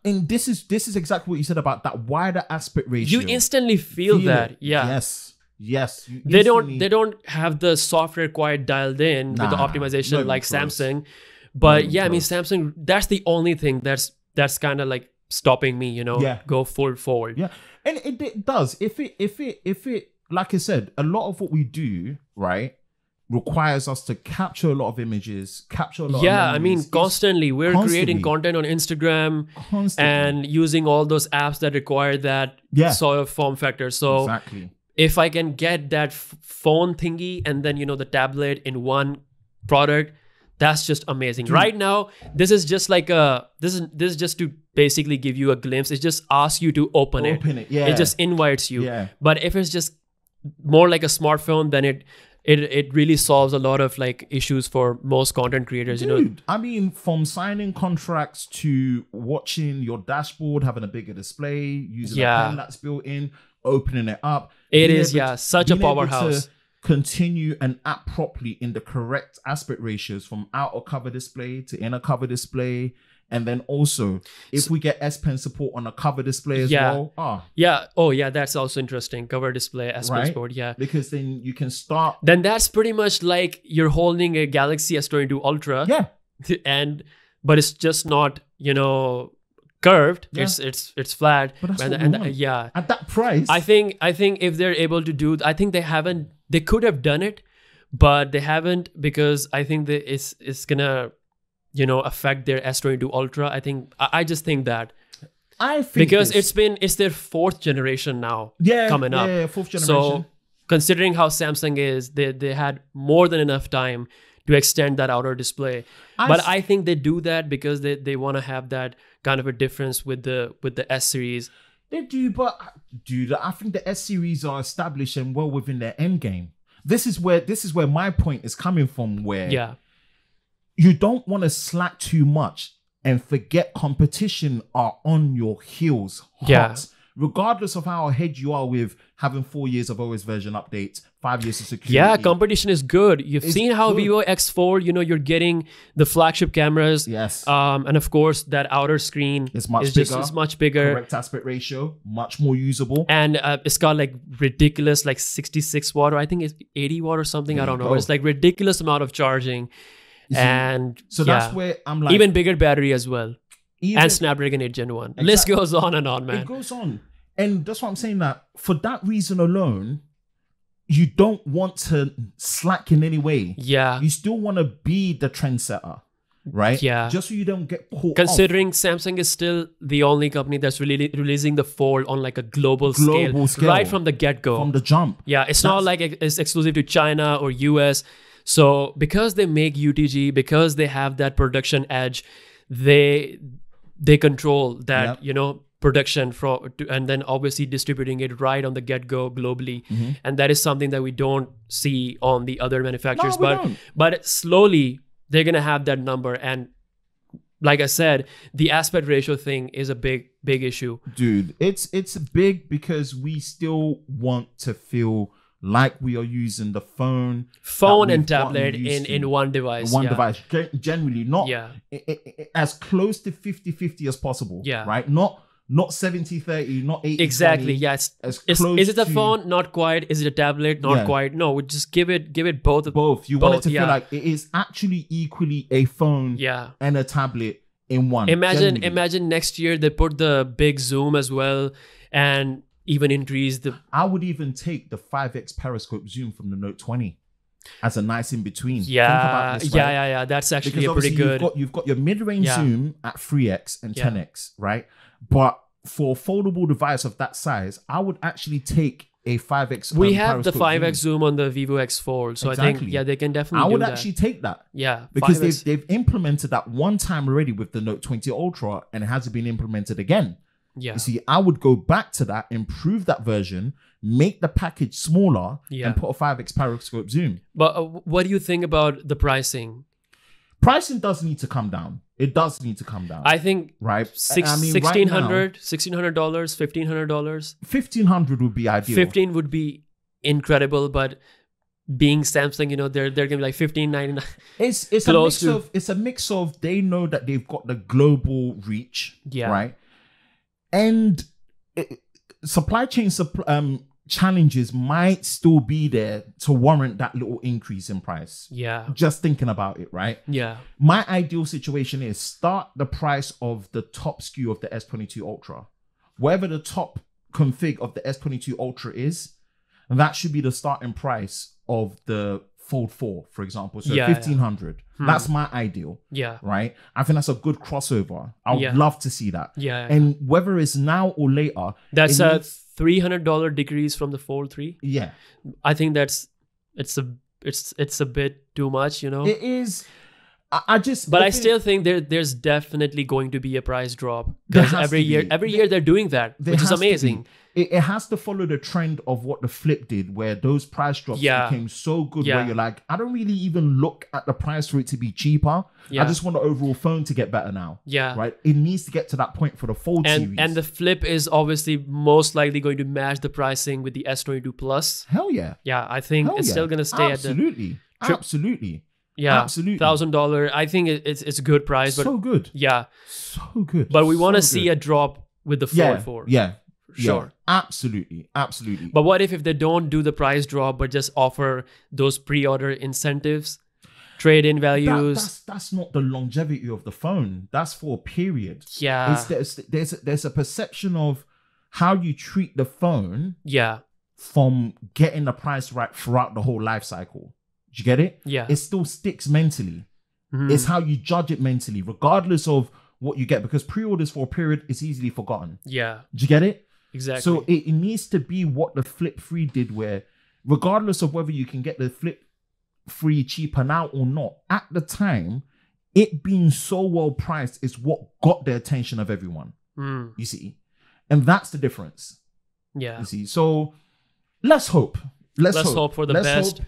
And this is exactly what you said about that wider aspect ratio. You instantly feel that. Yes. They don't have the software quite dialed in with the optimization like Samsung. But I mean, Samsung, that's the only thing that's kind of like stopping me, go full forward. And it does. If it like I said, a lot of what we do, right, requires us to capture a lot of images, capture a lot of memories. I mean, constantly. We're creating content on Instagram and using all those apps that require that sort of form factor. So if I can get that phone thingy and then, the tablet in one product, that's just amazing. Dude. Right now, this is just like this is just to basically give you a glimpse. It just asks you to open it. Yeah. It just invites you. Yeah. But if it's just more like a smartphone, then it really solves a lot of like issues for most content creators. Dude, I mean, from signing contracts to watching your dashboard, having a bigger display, using a pen that's built in, opening it up. It is, such a powerhouse. Continue an app properly in the correct aspect ratios from outer cover display to inner cover display. And then also, if we get S Pen support on a cover display as well. That's also interesting. Cover display, S Pen support, Because then you can start. Then that's pretty much like you're holding a Galaxy S22 Ultra. Yeah. But it's just not, curved. Yeah. It's flat. But that's what we want. At that price. I think if they're able to do, I think they could have done it, but they haven't, because I think that it's gonna affect their S22 Ultra. I just think that. I think because it's their 4th generation now coming up. Yeah, 4th generation. So considering how Samsung is, they had more than enough time to extend that outer display. But I think they do that because they want to have that kind of a difference with the S series. They do, but dude, I think the S series are established and well within their end game. This is where my point is coming from, where you don't want to slack too much and forget competition are on your heels hot. Yeah. Regardless of how ahead you are with having 4 years of OS version updates, 5 years of security. Yeah, competition is good. You've seen how Vivo X4, you're getting the flagship cameras. Yes. And of course, that outer screen is much bigger. Correct aspect ratio, much more usable. And it's got like ridiculous, like 66 watt, or I think it's 80 watt or something. I don't know. It's like ridiculous amount of charging. And so that's where I'm like, even bigger battery as well. And Snapdragon 8 Gen 1. Exactly. List goes on and on, man. It goes on. And that's what I'm saying, that for that reason alone, you don't want to slack in any way. Yeah. You still want to be the trendsetter, right? Yeah. Just so you don't get caught Considering Samsung is still the only company that's really releasing the Fold on like a global scale. Right from the get-go. From the jump. Yeah. It's not like it's exclusive to China or US. So because they make UTG, because they have that production edge, they control that, production and then obviously distributing it right on the get-go globally. Mm-hmm. And that is something that we don't see on the other manufacturers. No, but slowly they're going to have that number. And like I said, the aspect ratio thing is a big issue. Dude, it's big because we still want to feel like we are using the phone and tablet in one device. Device. Generally, not as close to 50-50 as possible. Yeah. Right? Not 70-30, not 80-20. Exactly. Yeah. Is it a phone? Not quite. Is it a tablet? Not quite. No, we just give it both. Both. You want it to feel like it is actually equally a phone and a tablet in one. Imagine next year they put the big zoom as well, and even increase the... I would even take the 5x periscope zoom from the Note 20 as a nice in between. Yeah, think about this, right? yeah. That's actually because pretty good. You've got your mid-range zoom at 3x and 10x, right? But for a foldable device of that size, I would actually take a 5x. We have the 5x zoom on the Vivo X Fold, so exactly. I think they can definitely. I would actually take that. Yeah, because they've implemented that one time already with the Note 20 Ultra, and it hasn't been implemented again. Yeah. You see, I would go back to that, improve that version, make the package smaller, and put a 5x periscope zoom. But what do you think about the pricing? Pricing does need to come down. It does need to come down. I think right. $1,600, $1,500. $1,500 would be ideal. 15 would be incredible, but being Samsung, they're gonna be like $1,599. It's a mix of they know that they've got the global reach, right? And supply chain challenges might still be there to warrant that little increase in price. Yeah. Just thinking about it, right? Yeah. My ideal situation is start the price of the top SKU of the S22 Ultra. Whatever the top config of the S22 Ultra is, that should be the starting price of the Fold 4, for example. So $1,500. That's my ideal. Yeah. Right? I think that's a good crossover. I would love to see that. Yeah. And whether it's now or later. That's a $300 decrease from the Fold 3. Yeah. I think it's a bit too much, It is. But I still think there's definitely going to be a price drop, because every year they're doing that, which is amazing. It has to follow the trend of what the Flip did, where those price drops became so good, where you're like, I don't really even look at the price for it to be cheaper. I just want the overall phone to get better now. Right? It needs to get to that point for the Fold series. And the Flip is obviously most likely going to match the pricing with the S22 Plus. Hell yeah. Yeah, I think it's still going to stay absolutely. Yeah, absolutely. $1,000. I think it's a good price. But so good. Yeah. So good. But we want to see a drop with the Fold 4. Yeah. Sure. Yeah, absolutely. But what if they don't do the price drop, but just offer those pre-order incentives, trade-in values? That's not the longevity of the phone. That's for a period. Yeah. There's a perception of how you treat the phone. Yeah. From getting the price right throughout the whole life cycle. Do you get it? Yeah. It still sticks mentally. It's how you judge it mentally, regardless of what you get, because pre-orders for a period is easily forgotten. Yeah. Do you get it? Exactly. So it needs to be what the Flip 3 did, where regardless of whether you can get the Flip 3 cheaper now or not, at the time, it being so well priced is what got the attention of everyone. You see? And that's the difference. Yeah. You see? So let's hope. Let's hope for the best.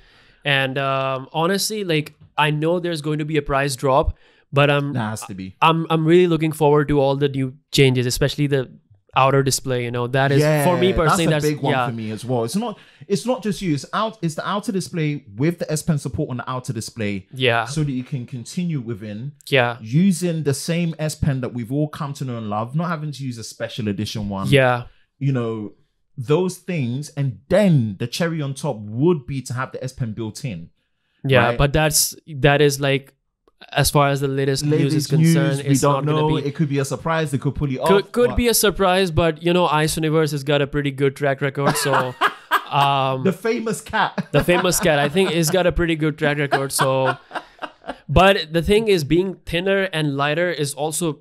And honestly, like, I know there's going to be a price drop, but has to be. I'm really looking forward to all the new changes, especially the outer display. That is for me personally. That's a big one for me as well. It's not just you. It's the outer display with the S Pen support on the outer display. Yeah. So that you can continue within. Yeah. Using the same S Pen that we've all come to know and love, not having to use a special edition one. Yeah. Those things, and then the cherry on top would be to have the S Pen built in. Yeah, right? but that is like, as far as the latest news is concerned, we don't know. It could be a surprise. They could pull it off. Could be a surprise, but Ice Universe has got a pretty good track record. So the famous cat. I think, has got a pretty good track record. So, but the thing is, being thinner and lighter is also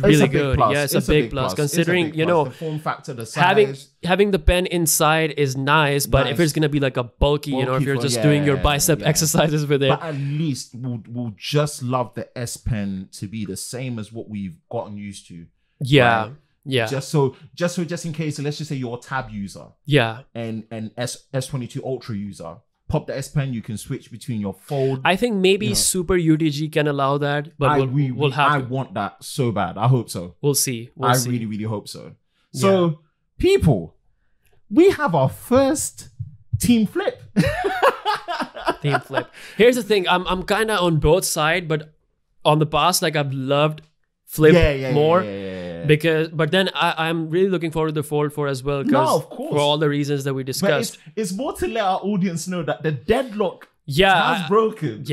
really good. Yeah, it's a big plus. Considering the form factor, the size. Having the pen inside is nice, but if it's gonna be like a bulky, if you're just doing your bicep exercises with it. But at least we'll just love the S Pen to be the same as what we've gotten used to. Yeah. Right? Yeah. Just in case, let's just say you're a Tab user. Yeah. And S22 Ultra user. Pop the S Pen, you can switch between your Fold. I think maybe Super UDG can allow that, but we'll have. I want that so bad. I hope so. We'll see. I really, really hope so. So, people, we have our first Team Flip. Team Flip. Here's the thing. I'm kind of on both sides, but on the past, like, I've loved Flip more. But then I'm really looking forward to the Fold 4 as well. No, of course. For all the reasons that we discussed. But it's more to let our audience know that the deadlock has broken.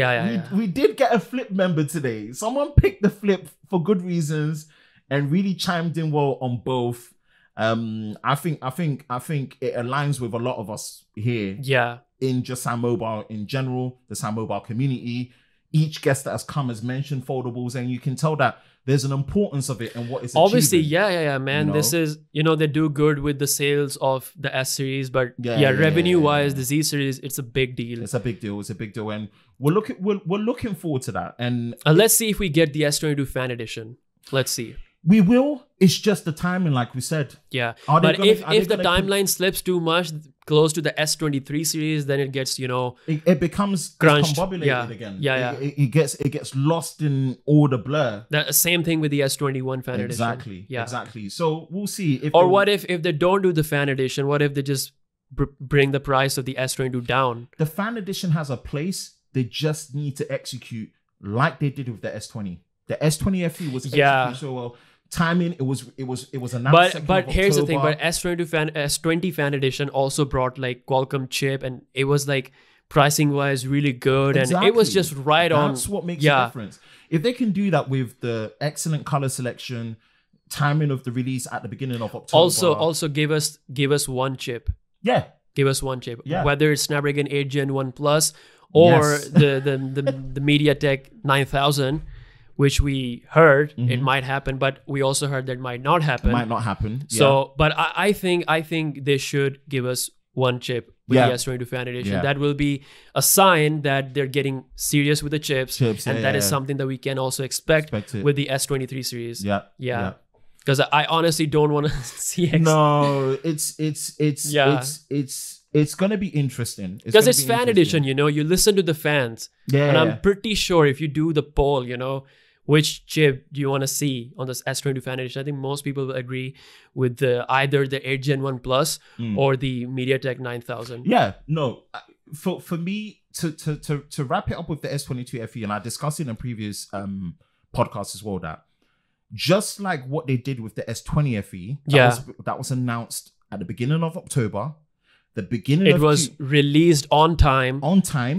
We did get a Flip member today. Someone picked the Flip for good reasons and really chimed in well on both. I think it aligns with a lot of us here. Yeah. In just SamMobile in general, the SamMobile community. Each guest that has come has mentioned foldables, and you can tell that there's an importance of it and what it's obviously achieving. Man. This is, they do good with the sales of the S series, but revenue wise, the Z series, it's a big deal. It's a big deal, and we're looking forward to that. And let's see if we get the S22 Fan Edition. Let's see. We will. It's just the timing, like we said. Yeah. But if the timeline slips too much close to the S23 series, then it gets, it becomes crunched. Combobulated again. Yeah. It gets lost in all the blur. The same thing with the S21 Fan Edition. Yeah. Exactly. So we'll see. What if they don't do the Fan Edition? What if they just bring the price of the S22 down? The Fan Edition has a place. They just need to execute like they did with the S20. The S20 FE was executed so well. Timing, it was announced. But here's the thing. But S20 Fan Edition also brought like Qualcomm chip, and it was like pricing wise really good, and it was just right on. That's what makes a difference. If they can do that with the excellent color selection, timing of the release at the beginning of October. Also give us one chip. Yeah. Give us one chip. Yeah. Whether it's Snapdragon 8 Gen 1 Plus or the MediaTek 9000. Which we heard it might happen, but we also heard that it might not happen. It might not happen. So, but I think they should give us one chip with the S22 Fan Edition. That will be a sign that they're getting serious with the chips, and that is something that we can also expect with the S23 series. Yeah. Because I honestly don't want to see No, it's gonna be interesting. Because it's fan edition, you know. You listen to the fans, and I'm pretty sure if you do the poll, you know, which chip do you want to see on this S22 Fan Edition, I think most people will agree with either the 8 Gen 1 Plus or the MediaTek 9000. Yeah, no, for me to wrap it up with the S22 FE, and I discussed it in previous podcasts as well, that just like what they did with the S20 FE, that was announced at the beginning of October. It was released on time.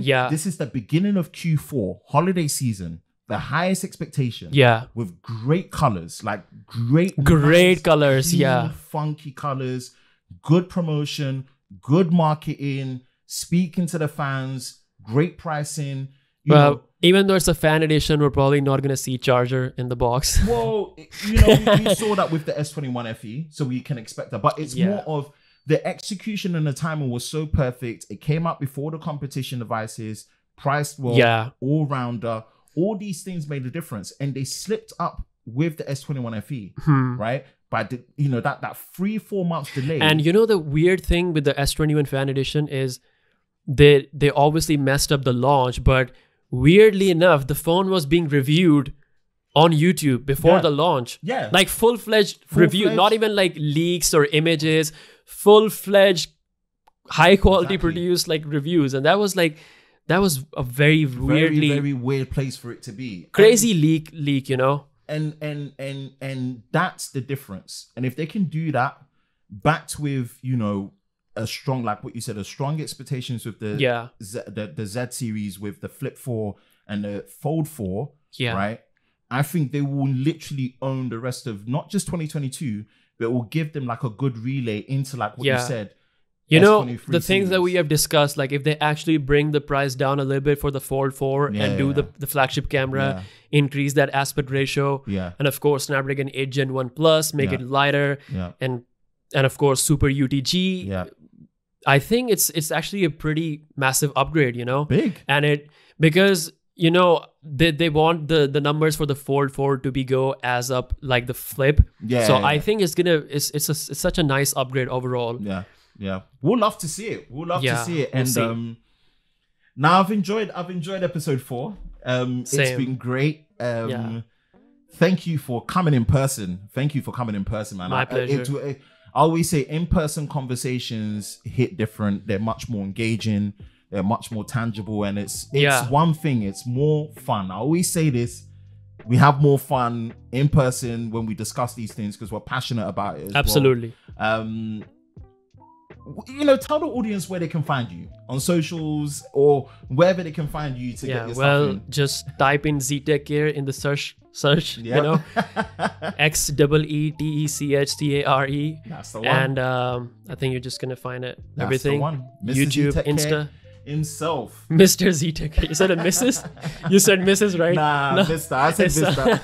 Yeah. This is the beginning of Q4, holiday season. The highest expectation. Yeah. With great colors, like great nice, colors. Clean, funky colors, good promotion, good marketing, speaking to the fans, great pricing. You know, even though it's a fan edition, we're probably not going to see charger in the box. Well, you know, we saw that with the S21 FE, so we can expect that. But it's more of the execution and the timing was so perfect. It came out before the competition devices, priced well, all-rounder. All these things made a difference, and they slipped up with the S21 FE, right? But you know that 3-4 months delay. And you know the weird thing with the S21 Fan Edition is they obviously messed up the launch, but weirdly enough, the phone was being reviewed on YouTube before the launch. Yeah, like full-fledged review, not even like leaks or images, full-fledged, high-quality produced like reviews, and that was a very weird place for it to be. Crazy leak, you know. And that's the difference. And if they can do that, backed with, you know, a strong, like what you said, a strong expectations with the Z series, with the Flip 4 and the Fold 4, right? I think they will literally own the rest of not just 2022, but it will give them like a good relay into like what you said. You know, the things that we have discussed, like if they actually bring the price down a little bit for the Fold 4 and do the flagship camera, increase that aspect ratio, and of course Snapdragon 8 Gen 1 Plus, make it lighter, and of course Super UTG. I think it's actually a pretty massive upgrade, you know, because you know they want the numbers for the Fold 4 to go as up like the Flip. So I think it's such a nice upgrade overall. Yeah, we'll love to see it. We'll love to see it. And now I've enjoyed episode 4. It's been great. Thank you for coming in person. Man. My pleasure. I always say in-person conversations hit different. They're much more engaging. They're much more tangible. And it's one thing. It's more fun. I always say this. We have more fun in person when we discuss these things because we're passionate about it. Absolutely. You know, tell the audience where they can find you on socials or wherever they can find you to get your stuff in. Just type in XeeTechCare in the search, you know, XeeTechCare. That's the one. And I think you're just gonna find it. That's everything. The one. YouTube, Insta. Himself. Mr. XeeTechCare. You said a Mrs.? You said Mrs., right? No. Mr. I said Mr.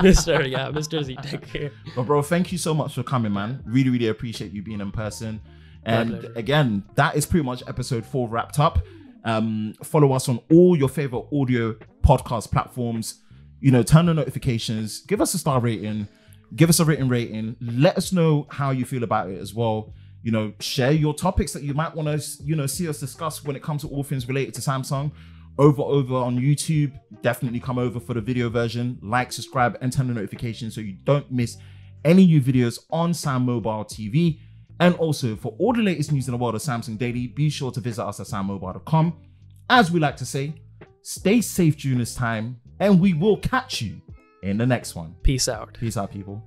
Mr. XeeTechCare. But bro, thank you so much for coming, man. Really, really appreciate you being in person. And again, that is pretty much episode 4 wrapped up. Follow us on all your favorite audio podcast platforms. You know, turn on notifications. Give us a star rating. Give us a written rating. Let us know how you feel about it as well. You know, share your topics that you might want to, you know, see us discuss when it comes to all things related to Samsung over on YouTube. Definitely come over for the video version. Like, subscribe, and turn the notifications so you don't miss any new videos on SamMobile TV. And also, for all the latest news in the world of Samsung Daily, be sure to visit us at SamMobile.com. As we like to say, stay safe during this time, and we will catch you in the next one. Peace out. Peace out, people.